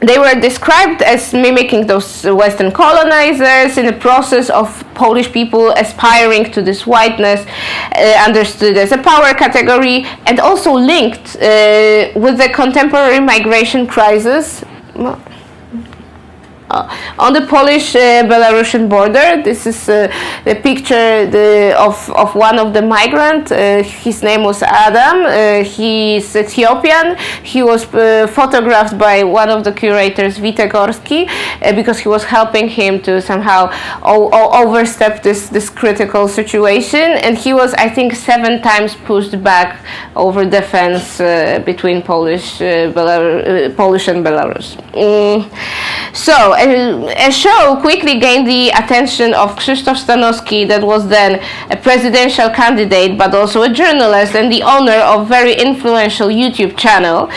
they were described as mimicking those Western colonizers in the process of Polish people aspiring to this whiteness, understood as a power category, and also linked with the contemporary migration crisis. On the Polish-Belarusian border. This is the picture of one of the migrants. His name was Adam. He's Ethiopian. He was photographed by one of the curators, Witek Orski, because he was helping him to somehow overstep this critical situation. And he was, I think, 7 times pushed back over the fence between Polish and Belarus. So, a show quickly gained the attention of Krzysztof Stanowski, that was then a presidential candidate, but also a journalist and the owner of very influential YouTube channel,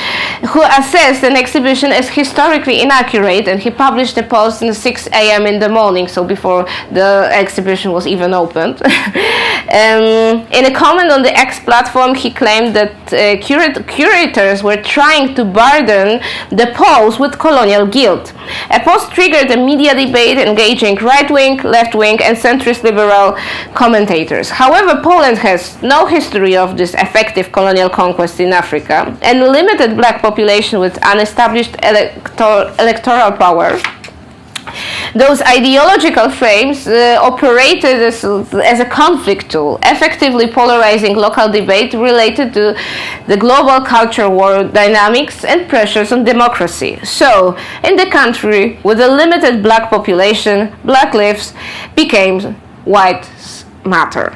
who assessed an exhibition as historically inaccurate, and he published a post at 6 a.m. in the morning, so before the exhibition was even opened. In a comment on the X platform, he claimed that curators were trying to burden the Poles with colonial guilt. A post triggered a media debate engaging right-wing, left-wing, and centrist liberal commentators. However, Poland has no history of this effective colonial conquest in Africa, and a limited black population with unestablished electoral power. Those ideological frames operated as a conflict tool, effectively polarizing local debate related to the global culture war dynamics and pressures on democracy. So, in the country with a limited black population, black lives became white matter.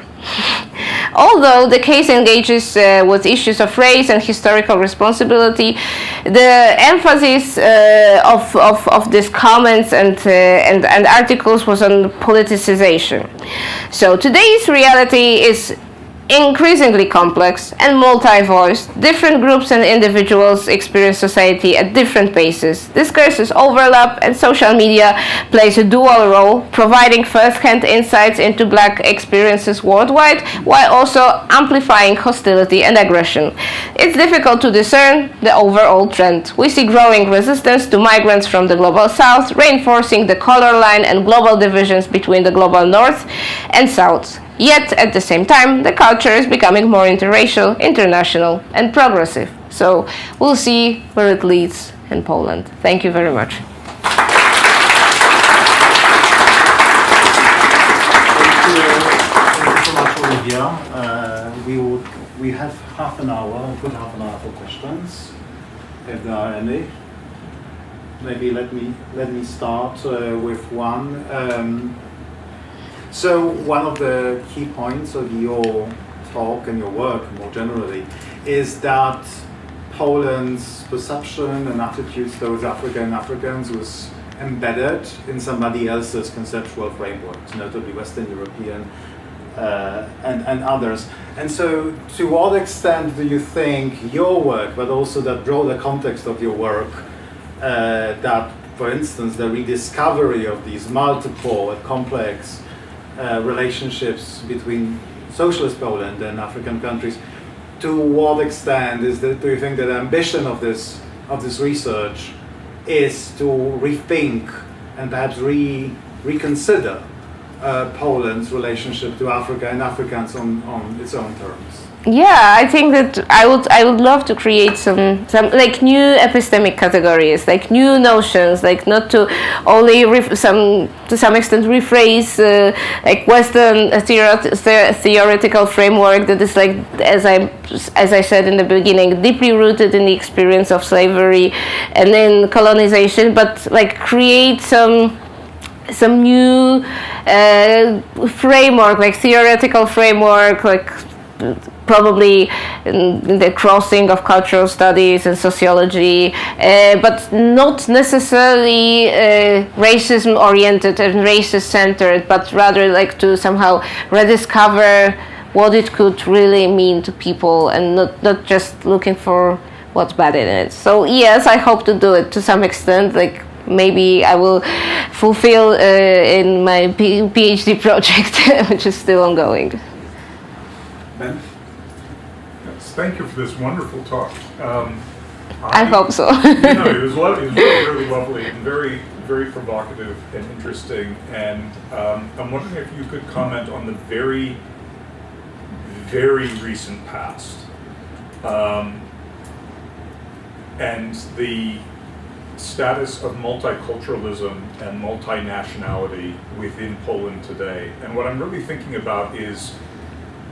Although the case engages with issues of race and historical responsibility, the emphasis of these comments and articles was on politicization. So today's reality is increasingly complex and multi-voiced. Different groups and individuals experience society at different paces. Discourses overlap, and social media plays a dual role, providing first-hand insights into black experiences worldwide, while also amplifying hostility and aggression. It's difficult to discern the overall trend. We see growing resistance to migrants from the global south, reinforcing the color line and global divisions between the global north and south. Yet, at the same time, the culture is becoming more interracial, international, and progressive. So, we'll see where it leads in Poland. Thank you very much. Thank you so much, Oliwia. We have half an hour, a good half an hour for questions, if there are any. Maybe let me start with one. So one of the key points of your talk and your work more generally is that Poland's perception and attitudes towards Africa and Africans was embedded in somebody else's conceptual frameworks, notably Western European and others. And so to what extent do you think your work, but also that broader context of your work, that, for instance, the rediscovery of these multiple and complex relationships between socialist Poland and African countries, to what extent do you think that the ambition of this research is to rethink and perhaps reconsider Poland's relationship to Africa and Africans on its own terms? Yeah, I think that I would love to create some like new epistemic categories, like new notions, like not to only to some extent rephrase like Western theoretical framework that is like, as I said in the beginning, deeply rooted in the experience of slavery and in colonization, but like create some new framework, like theoretical framework, like probably in the crossing of cultural studies and sociology, but not necessarily racism oriented and racist centered, but rather like to somehow rediscover what it could really mean to people and not just looking for what's bad in it. So yes, I hope to do it to some extent, like maybe I will fulfill in my PhD project, which is still ongoing. Ben? Thank you for this wonderful talk. I hope so. It was lovely. It was really, really lovely and very, very provocative and interesting. And I'm wondering if you could comment on the very, very recent past and the status of multiculturalism and multinationality within Poland today. And what I'm really thinking about is,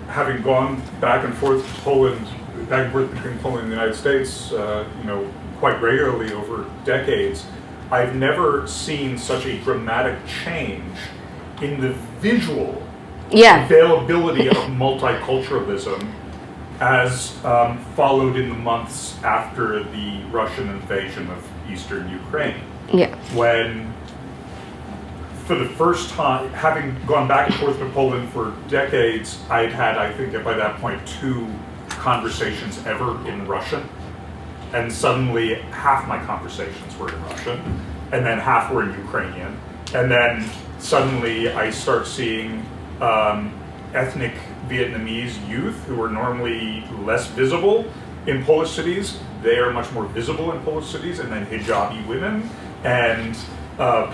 having gone back and forth to Poland, back and forth between Poland and the United States, quite regularly over decades, I've never seen such a dramatic change in the visual availability of multiculturalism as followed in the months after the Russian invasion of eastern Ukraine. Yeah. When, for the first time, having gone back and forth to Poland for decades, I'd had, I think by that point, 2 conversations ever in Russian. And suddenly half my conversations were in Russian, and then half were in Ukrainian. And then suddenly I start seeing ethnic Vietnamese youth who are normally less visible in Polish cities. They are much more visible in Polish cities, and then hijabi women and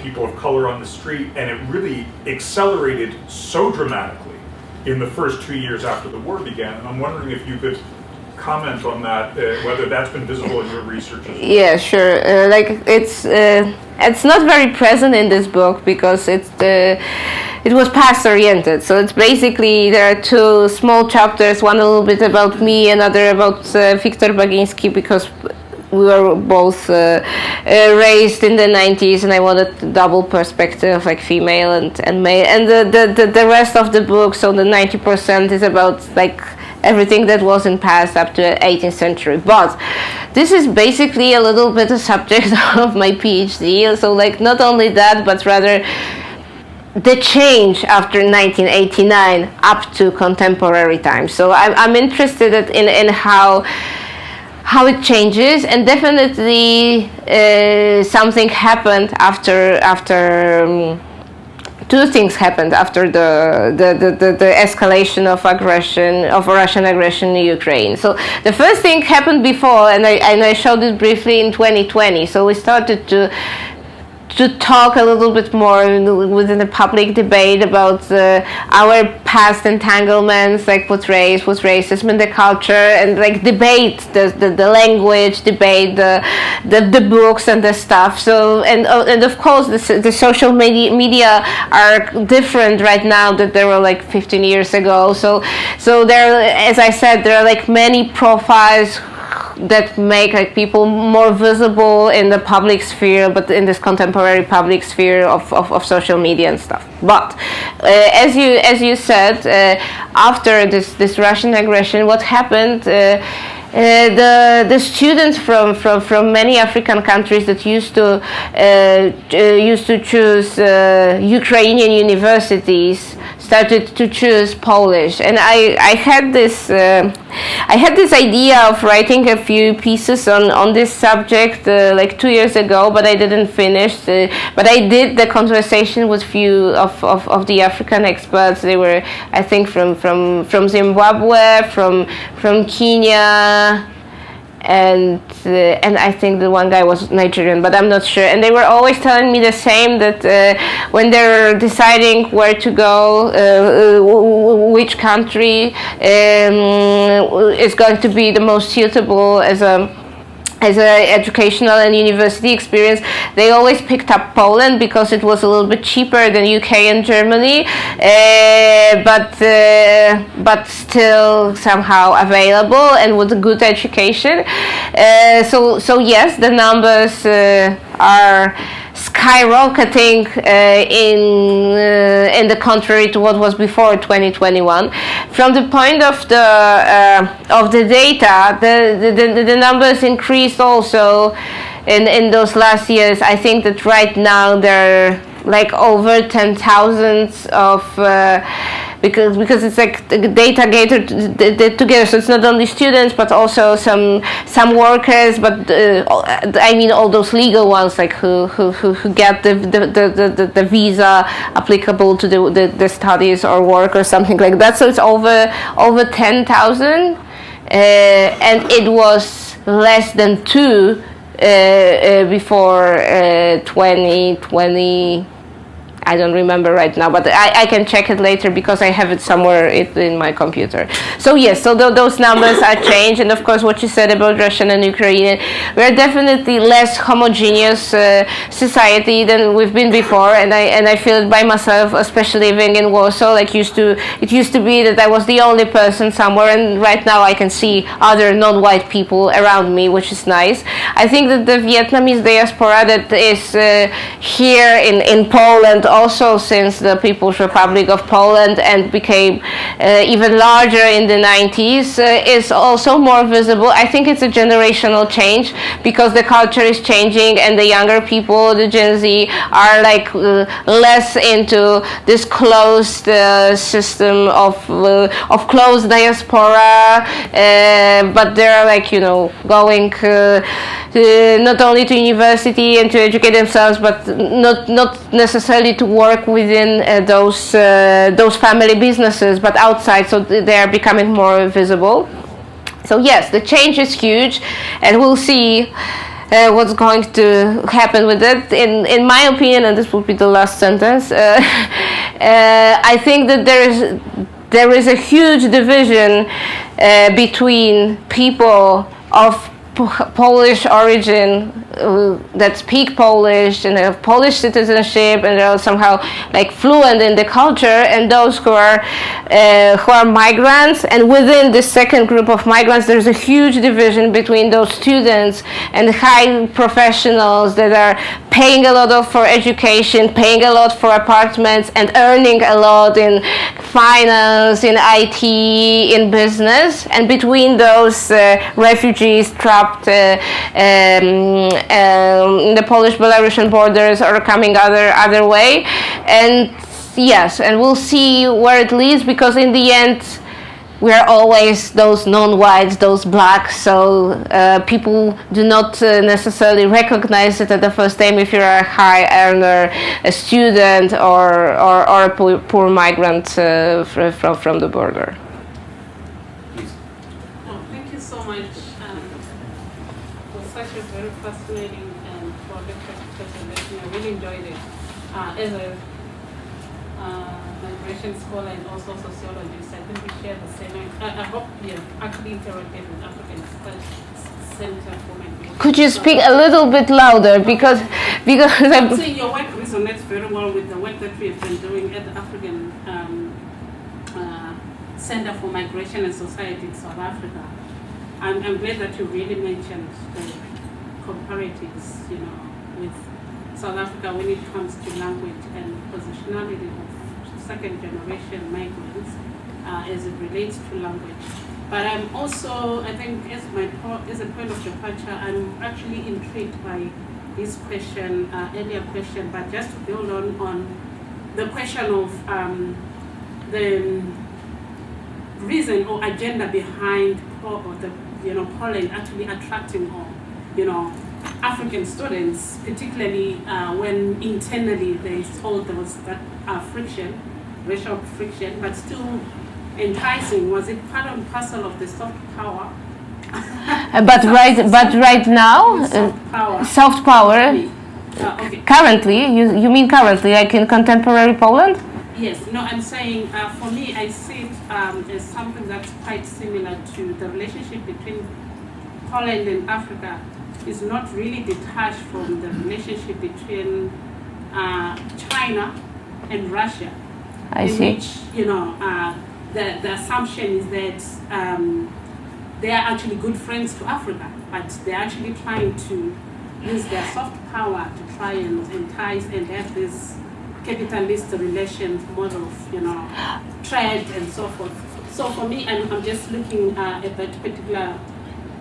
people of color on the street. And it really accelerated so dramatically in the first 2 years after the war began. And I'm wondering if you could comment on that, whether that's been visible in your research as well. Yeah, sure. It's not very present in this book because it was past oriented. So it's basically, there are 2 small chapters, one a little bit about me, another about Wiktor Bagiński, because we were both raised in the 90s, and I wanted the double perspective, like female and male. And the rest of the book, so the 90% is about like everything that was in past up to 18th century. But this is basically a little bit a subject of my PhD. So like not only that, but rather the change after 1989 up to contemporary times. So I'm interested in how it changes, and definitely something happened after 2 things happened after the escalation of Russian aggression in Ukraine. So the first thing happened before, and I showed it briefly in 2020. So we started to talk a little bit more within the public debate about our past entanglements, like with race, with racism in the culture, and like debate the language, debate the books and the stuff. So and of course the social media are different right now that they were like 15 years ago. So there, as I said, there are like many profiles that make like people more visible in the public sphere, but in this contemporary public sphere of social media and stuff. But as you said, after this Russian aggression, what happened? The students from many African countries that used to choose Ukrainian universities started to choose Polish, and I had this idea of writing a few pieces on this subject like 2 years ago, but I didn't finish. But I did the conversation with few of the African experts. They were, I think, from Zimbabwe, from Kenya, and I think the one guy was Nigerian, but I'm not sure. And they were always telling me the same, that when they're deciding where to go, which country is going to be the most suitable as a educational and university experience, they always picked up Poland because it was a little bit cheaper than UK and Germany, but still somehow available and with a good education. So yes, the numbers are skyrocketing in the contrary to what was before 2021. From the point of the data, the numbers increased also in those last years. I think that right now there are like over 10,000 of because it's like data gathered together, so it's not only students but also some workers, but I mean all those legal ones, like who get the visa applicable to the studies or work or something like that. So it's over 10,000, and it was less than 2 before 2020. I don't remember right now, but I can check it later because I have it somewhere in my computer. So yes, so those numbers are changed, and of course what you said about Russian and Ukrainian, we're definitely less homogeneous society than we've been before, and I feel it by myself, especially living in Warsaw. Like it used to be that I was the only person somewhere, and right now I can see other non-white people around me, which is nice. I think that the Vietnamese diaspora that is here in Poland, also since the People's Republic of Poland, and became even larger in the 90s, is also more visible. I think it's a generational change because the culture is changing, and the younger people, the Gen Z, are like less into this closed system of closed diaspora, but they're like, you know, going not only to university and to educate themselves, but not necessarily to work within those family businesses, but outside, so they are becoming more visible. So yes, the change is huge, and we'll see what's going to happen with it. In my opinion, and this will be the last sentence, I think that there is a huge division between people of Polish origin that speak Polish and have Polish citizenship and are somehow like fluent in the culture, and those who are migrants. And within this second group of migrants, there's a huge division between those students and high professionals that are paying a lot for education, paying a lot for apartments, and earning a lot in finance, in IT, in business. And between those refugees trapped in the Polish-Belarusian borders or coming other way. And yes, and we'll see where it leads, because in the end we are always those non-whites, those blacks, so people do not necessarily recognize it at the first time if you're a high earner, a student, or a poor migrant from the border. Thank you so much for such a very fascinating and productive presentation. I really enjoyed it. As a migration scholar and also sociologist, I think we share the same. I hope we have actually interacted with African Studies Center for Migration. Could you speak a little bit louder, because I'm saying your work resonates very well with the work that we have been doing at the African Center for Migration and Society in South Africa. I'm glad that you really mentioned the comparatives, you know, with South Africa when it comes to language and positionality of second generation migrants as it relates to language. But I'm also, I think, as a point of departure, I'm actually intrigued by this question, earlier question, but just to build on the question of the reason or agenda behind Poland actually attracting African students, particularly when internally there was that friction, racial friction, but still enticing. Was it part and parcel of the soft power? But right now, soft power. Okay. Currently, you mean currently, like in contemporary Poland? Yes. No, I'm saying for me, I see it as something that's quite similar to the relationship between Poland and Africa. Is not really detached from the relationship between China and Russia. I see. Which, the assumption is that they are actually good friends to Africa, but they're actually trying to use their soft power to try and entice and have this capitalist relations model of, trade and so forth. So for me, I'm just looking at that particular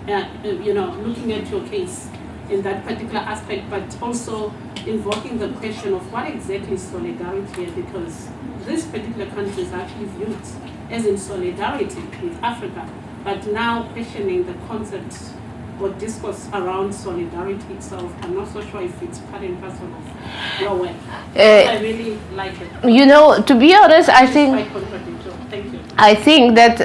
looking at your case in that particular aspect, but also invoking the question of what exactly is solidarity here, because this particular country is actually viewed as in solidarity with Africa, but now questioning the concept or discourse around solidarity itself. I'm not so sure if it's part and parcel of your work. I really like it. To be honest, I think. Quite contradictory. Thank you. I think that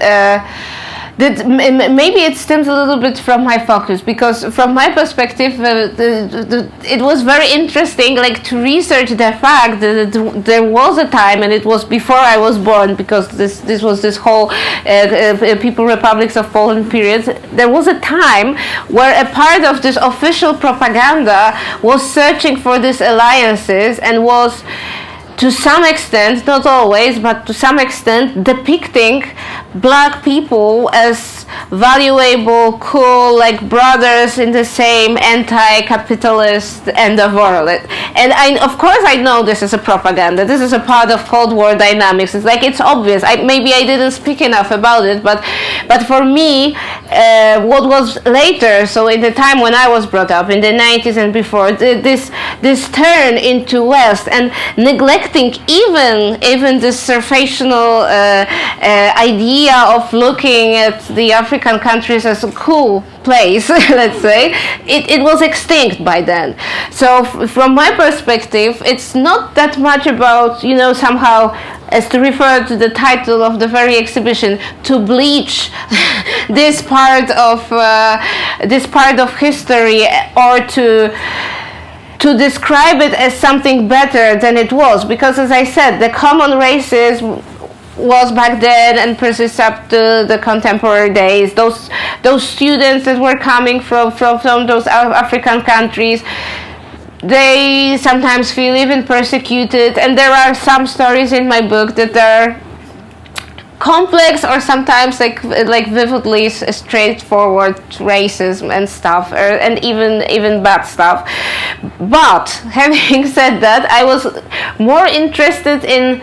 that maybe it stems a little bit from my focus, because from my perspective it was very interesting, like, to research the fact that there was a time, and it was before I was born, because this was this whole People Republics of Poland period. There was a time where a part of this official propaganda was searching for these alliances and was, to some extent, not always, but to some extent, depicting black people as valuable, cool, like brothers in the same anti-capitalist end of world. And of course I know this is a propaganda. This is a part of Cold War dynamics. It's like, it's obvious. Maybe I didn't speak enough about it, but for me, what was later, so in the time when I was brought up, in the 90s and before, this turn into West and neglecting even this surfacial idea of looking at the African countries as a cool place, let's say, it was extinct by then. So from my perspective, it's not that much about, you know, somehow, as to refer to the title of the very exhibition, to bleach this part of history, or to describe it as something better than it was, because, as I said, the common races was back then and persists up to the contemporary days. Those students that were coming from those African countries, they sometimes feel even persecuted, and there are some stories in my book that are complex, or sometimes like vividly straightforward racism and stuff, and even bad stuff. But having said that, I was more interested in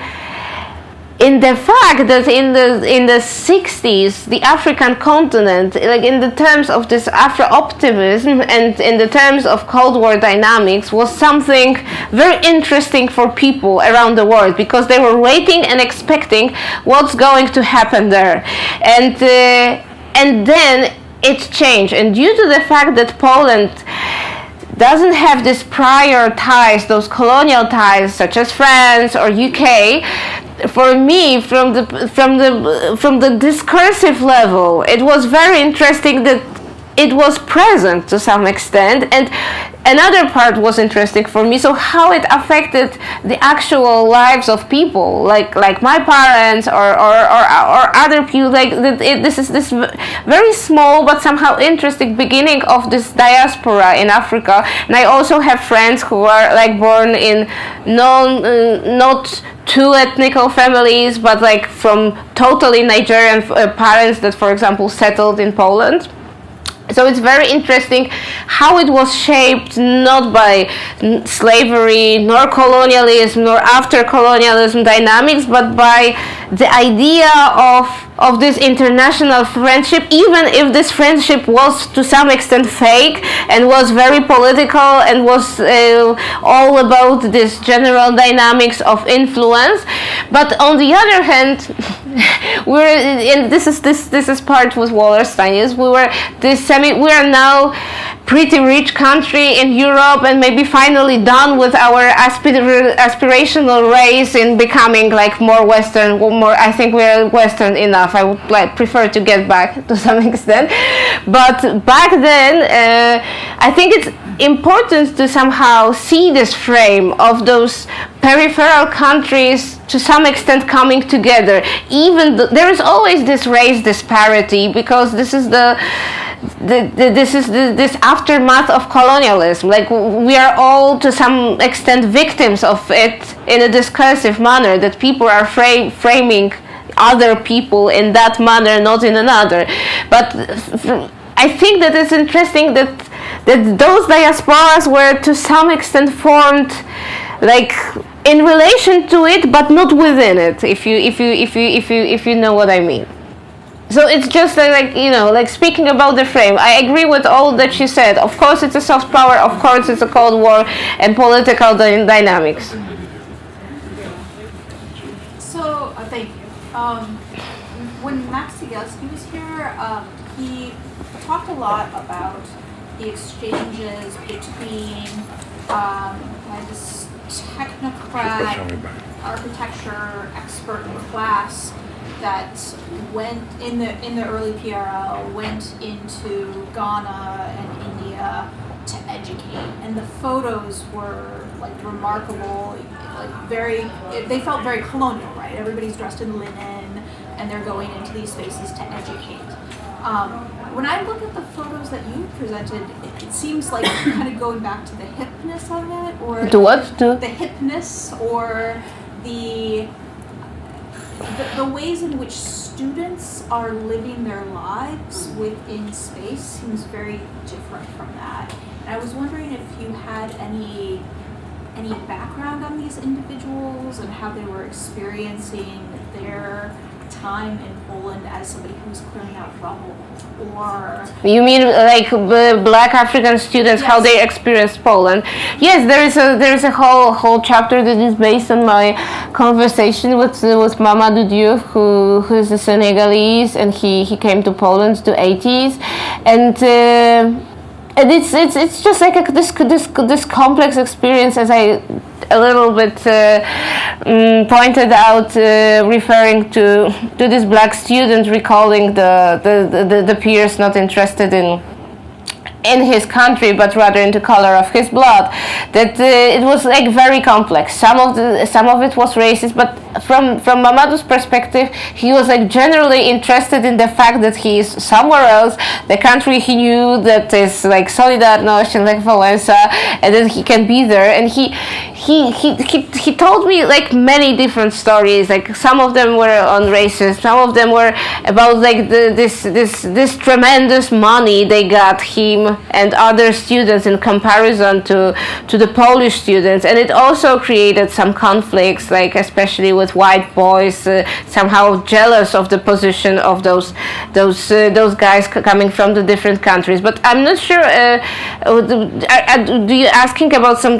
the fact that in the 60s, the African continent, like in the terms of this Afro-optimism and in the terms of Cold War dynamics, was something very interesting for people around the world, because they were waiting and expecting what's going to happen there. And then it changed. And due to the fact that Poland doesn't have these prior ties, those colonial ties such as France or UK, for me, from the discursive level, it was very interesting that it was present to some extent, and another part was interesting for me. So how it affected the actual lives of people, like my parents or other people. Like this is this very small but somehow interesting beginning of this diaspora in Africa. And I also have friends who are like born in not two ethnical families, but like from totally Nigerian parents that, for example, settled in Poland. So it's very interesting how it was shaped not by slavery, nor colonialism, nor after-colonialism dynamics, but by the idea of this international friendship, even if this friendship was to some extent fake and was very political and was all about this general dynamics of influence. But on the other hand, this is part with Wallerstein, is we are now pretty rich country in Europe, and maybe finally done with our aspirational race in becoming like more Western, I think we're Western enough. I would prefer to get back to some extent. But back then, I think it's important to somehow see this frame of those peripheral countries to some extent coming together. Even there is always this race disparity, because this is this aftermath of colonialism. Like, we are all to some extent victims of it in a discursive manner, that people are framing other people in that manner, not in another. But I think that it's interesting that those diasporas were to some extent formed like in relation to it, but not within it, if you know what I mean. So it's just like, you know, like speaking about the frame, I agree with all that she said. Of course it's a soft power, of course it's a Cold War and political dynamics. So, thank you. When Max Cegelski was here, he talked a lot about the exchanges between this technocrat, architecture expert class that went in the early PRL went into Ghana and India to educate, and the photos were like remarkable, like they felt very colonial, right? Everybody's dressed in linen, and they're going into these spaces to educate. When I look at the photos that you presented, it seems like you're kind of going back to the hipness of it, or To what? To the hipness, or the ways in which students are living their lives within space seems very different from that. And I was wondering if you had any background on these individuals and how they were experiencing their time in Poland as somebody who's clearing out rubble, or You mean like Black African students, how Yes. they experience Poland? Yes, there is a whole chapter that is based on my conversation with Mamadou Diouf, who is a Senegalese, and he came to Poland to 80s, and it's just like this complex experience, as I a little bit pointed out, referring to this black student recalling the peers not interested in his country, but rather in the color of his blood. That it was like very complex. Some of it was racist, but from Mamadou's perspective, he was like generally interested in the fact that he is somewhere else, the country he knew that is like Solidarność and like Wałęsa, and that he can be there. And he told me like many different stories. Like some of them were on racism, some of them were about like this tremendous money they got him and other students in comparison to the Polish students, and it also created some conflicts, like especially with white boys somehow jealous of the position of those guys coming from the different countries. But I'm not sure. Do you asking about some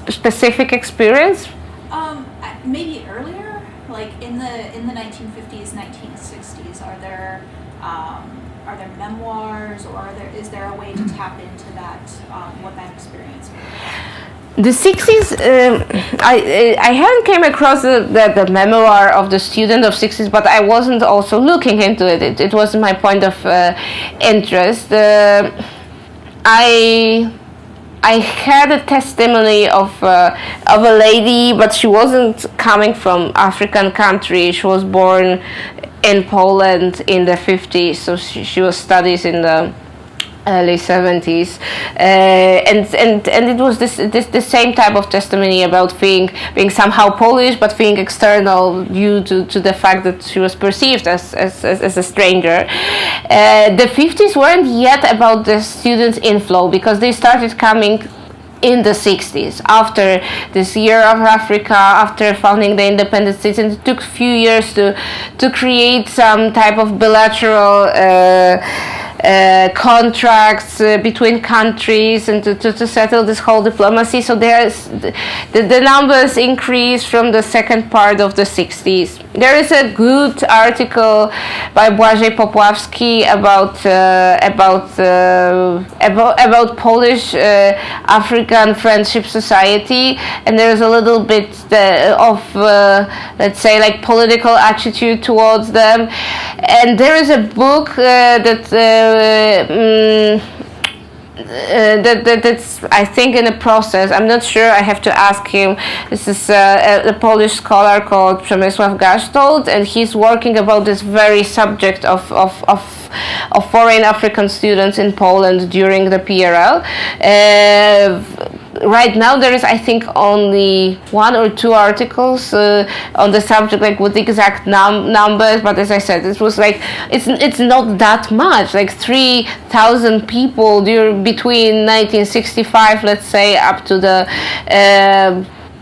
specific experience? maybe earlier, like in the 1950s, 1960s. Are there memoirs, or is there a way to tap into that, what that experience was? The 60s, I hadn't came across the memoir of the student of 60s, but I wasn't also looking into it. It wasn't my point of interest. I had a testimony of a lady, but she wasn't coming from African country. She was born in Poland in the 50s, so she was studies in the early 70s, and it was this same type of testimony about being somehow Polish, but being external due to the fact that she was perceived as a stranger. The 50s weren't yet about the students' inflow, because they started coming in the 60s, after this year of Africa, after founding the independent states, and it took a few years to create some type of bilateral contracts between countries and to settle this whole diplomacy. So there's the numbers increase from the second part of the 60s. There is a good article by Błażej Popławski about Polish African Friendship Society, and there is a little bit of let's say like political attitude towards them. And there is a book that's I think in a process. I'm not sure. I have to ask him. This is a Polish scholar called Przemysław Gasztold, and he's working about this very subject of foreign African students in Poland during the PRL. Right now there is, I think, only 1 or 2 articles on the subject, like with the exact numbers. But as I said, it was like it's not that much, like 3,000 people between 1965, let's say, up to the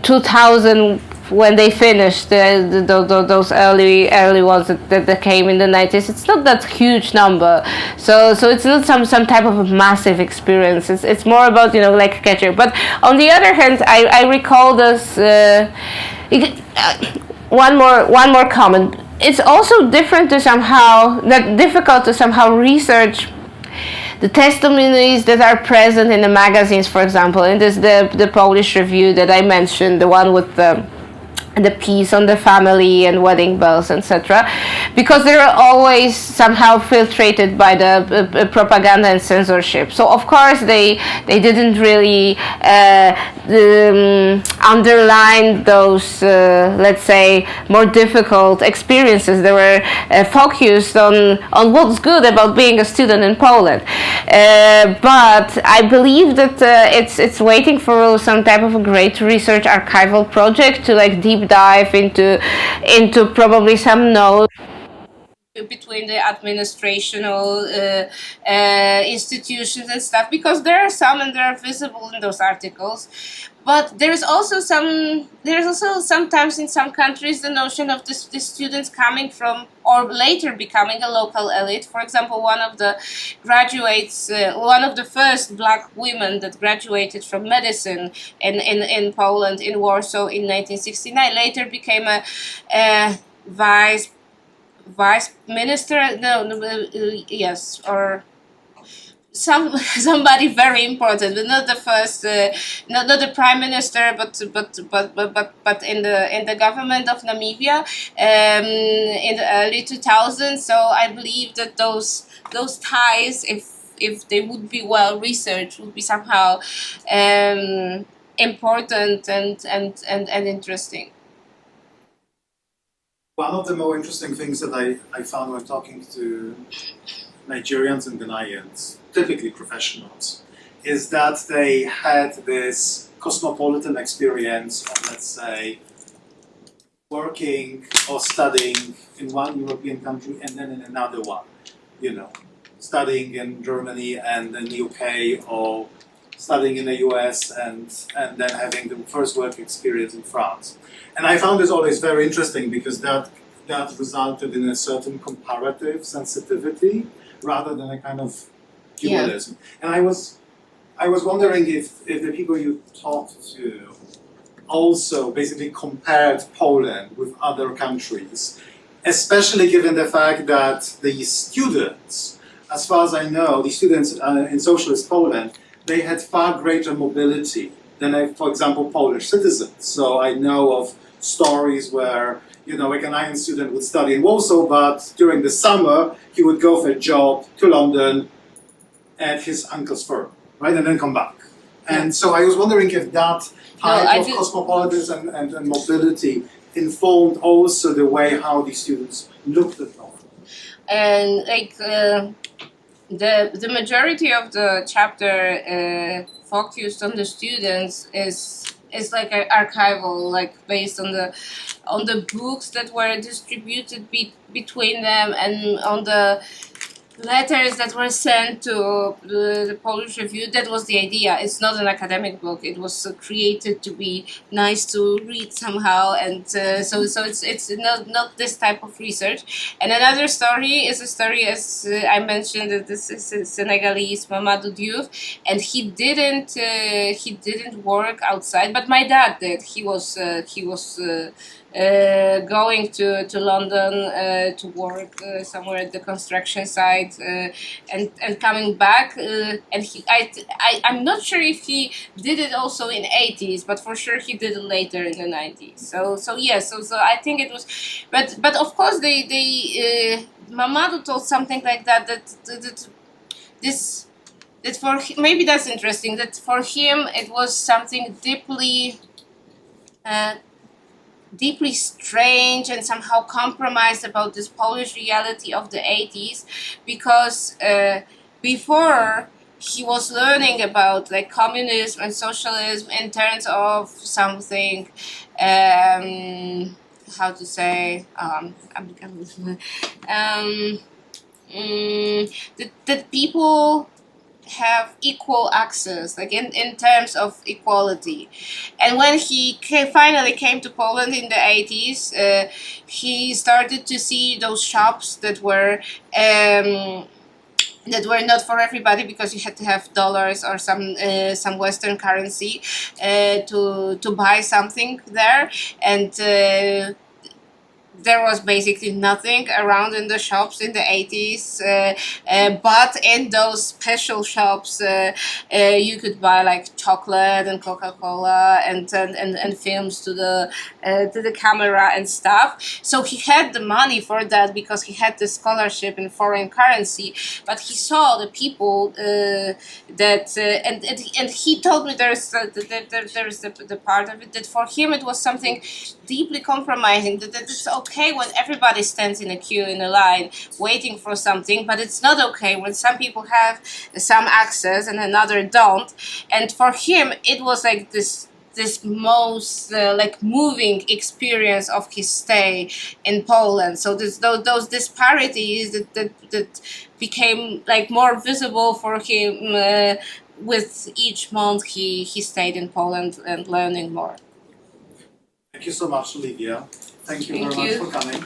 2000. When they finished those early ones that came in the 90s, it's not that huge number. So it's not some type of a massive experience. It's more about, like catching. But on the other hand, I recall this. One more comment. It's also difficult to somehow research the testimonies that are present in the magazines, for example. And this the Polish review that I mentioned, the one with the the piece on the family and wedding bells, etc., because they were always somehow filtrated by the propaganda and censorship. So of course they didn't really underline those let's say more difficult experiences. They were focused on what's good about being a student in Poland. But I believe that it's waiting for some type of a great research archival project to like deep dive into probably some notes between the administrational institutions and stuff, because there are some and they are visible in those articles. But there's also sometimes in some countries the notion of the students coming from or later becoming a local elite. For example, one of the graduates, one of the first black women that graduated from medicine in Poland, in Warsaw in 1969, later became a vice minister, yes, or somebody very important, but not the first, not the prime minister, but in the government of Namibia in the early 2000s. So I believe that those ties, if they would be well researched, would be somehow important and interesting. One of the more interesting things that I found when talking to Nigerians and Ghanaians, typically professionals, is that they had this cosmopolitan experience of, let's say, working or studying in one European country and then in another one, you know, studying in Germany and in the UK, or studying in the US and then having the first work experience in France. And I found this always very interesting because that resulted in a certain comparative sensitivity rather than a kind of dualism. Yeah. And I was wondering if the people you talked to also basically compared Poland with other countries, especially given the fact that the students, as far as I know, the students in socialist Poland, they had far greater mobility than, for example, Polish citizens. So I know of stories where, you know, a Ghanaian student would study in Warsaw, but during the summer he would go for a job to London at his uncle's firm, right, and then come back. And so I was wondering if that type of cosmopolitanism and mobility informed also the way how the students looked at Poland. And like the majority of the chapter focused on the students is like archival, like based on the books that were distributed between them and on the letters that were sent to the Polish Review. That was the idea. It's not an academic book. It was created to be nice to read somehow, and so it's not this type of research. And another story is a story, as I mentioned, that this is Senegalese Mamadou Diouf, and he didn't work outside, but my dad did. He was going to London to work somewhere at the construction site and coming back, and I'm not sure if he did it also in 80s, but for sure he did it later in the 90s. So I think it was, but of course they Mamadou told something like that for him, maybe that's interesting, that for him it was something deeply strange and somehow compromised about this Polish reality of the 80s, because before he was learning about like communism and socialism in terms of something, how to say, that people have equal access, like in terms of equality. And when he finally came to Poland in the 80s, he started to see those shops that were not for everybody, because you had to have dollars or some Western currency to buy something there. And there was basically nothing around in the shops in the 80s, but in those special shops you could buy like chocolate and Coca-Cola and films to the camera and stuff. So he had the money for that because he had the scholarship in foreign currency, but he saw the people that and he told me there's the part of it that for him it was something deeply compromising, that it's okay when everybody stands in a queue in a line waiting for something, but it's not okay when some people have some access and another don't. And for him it was like this most like moving experience of his stay in Poland. So those disparities that became like more visible for him with each month he stayed in Poland and learning more. Thank you so much, Oliwia. Thank you very much for coming.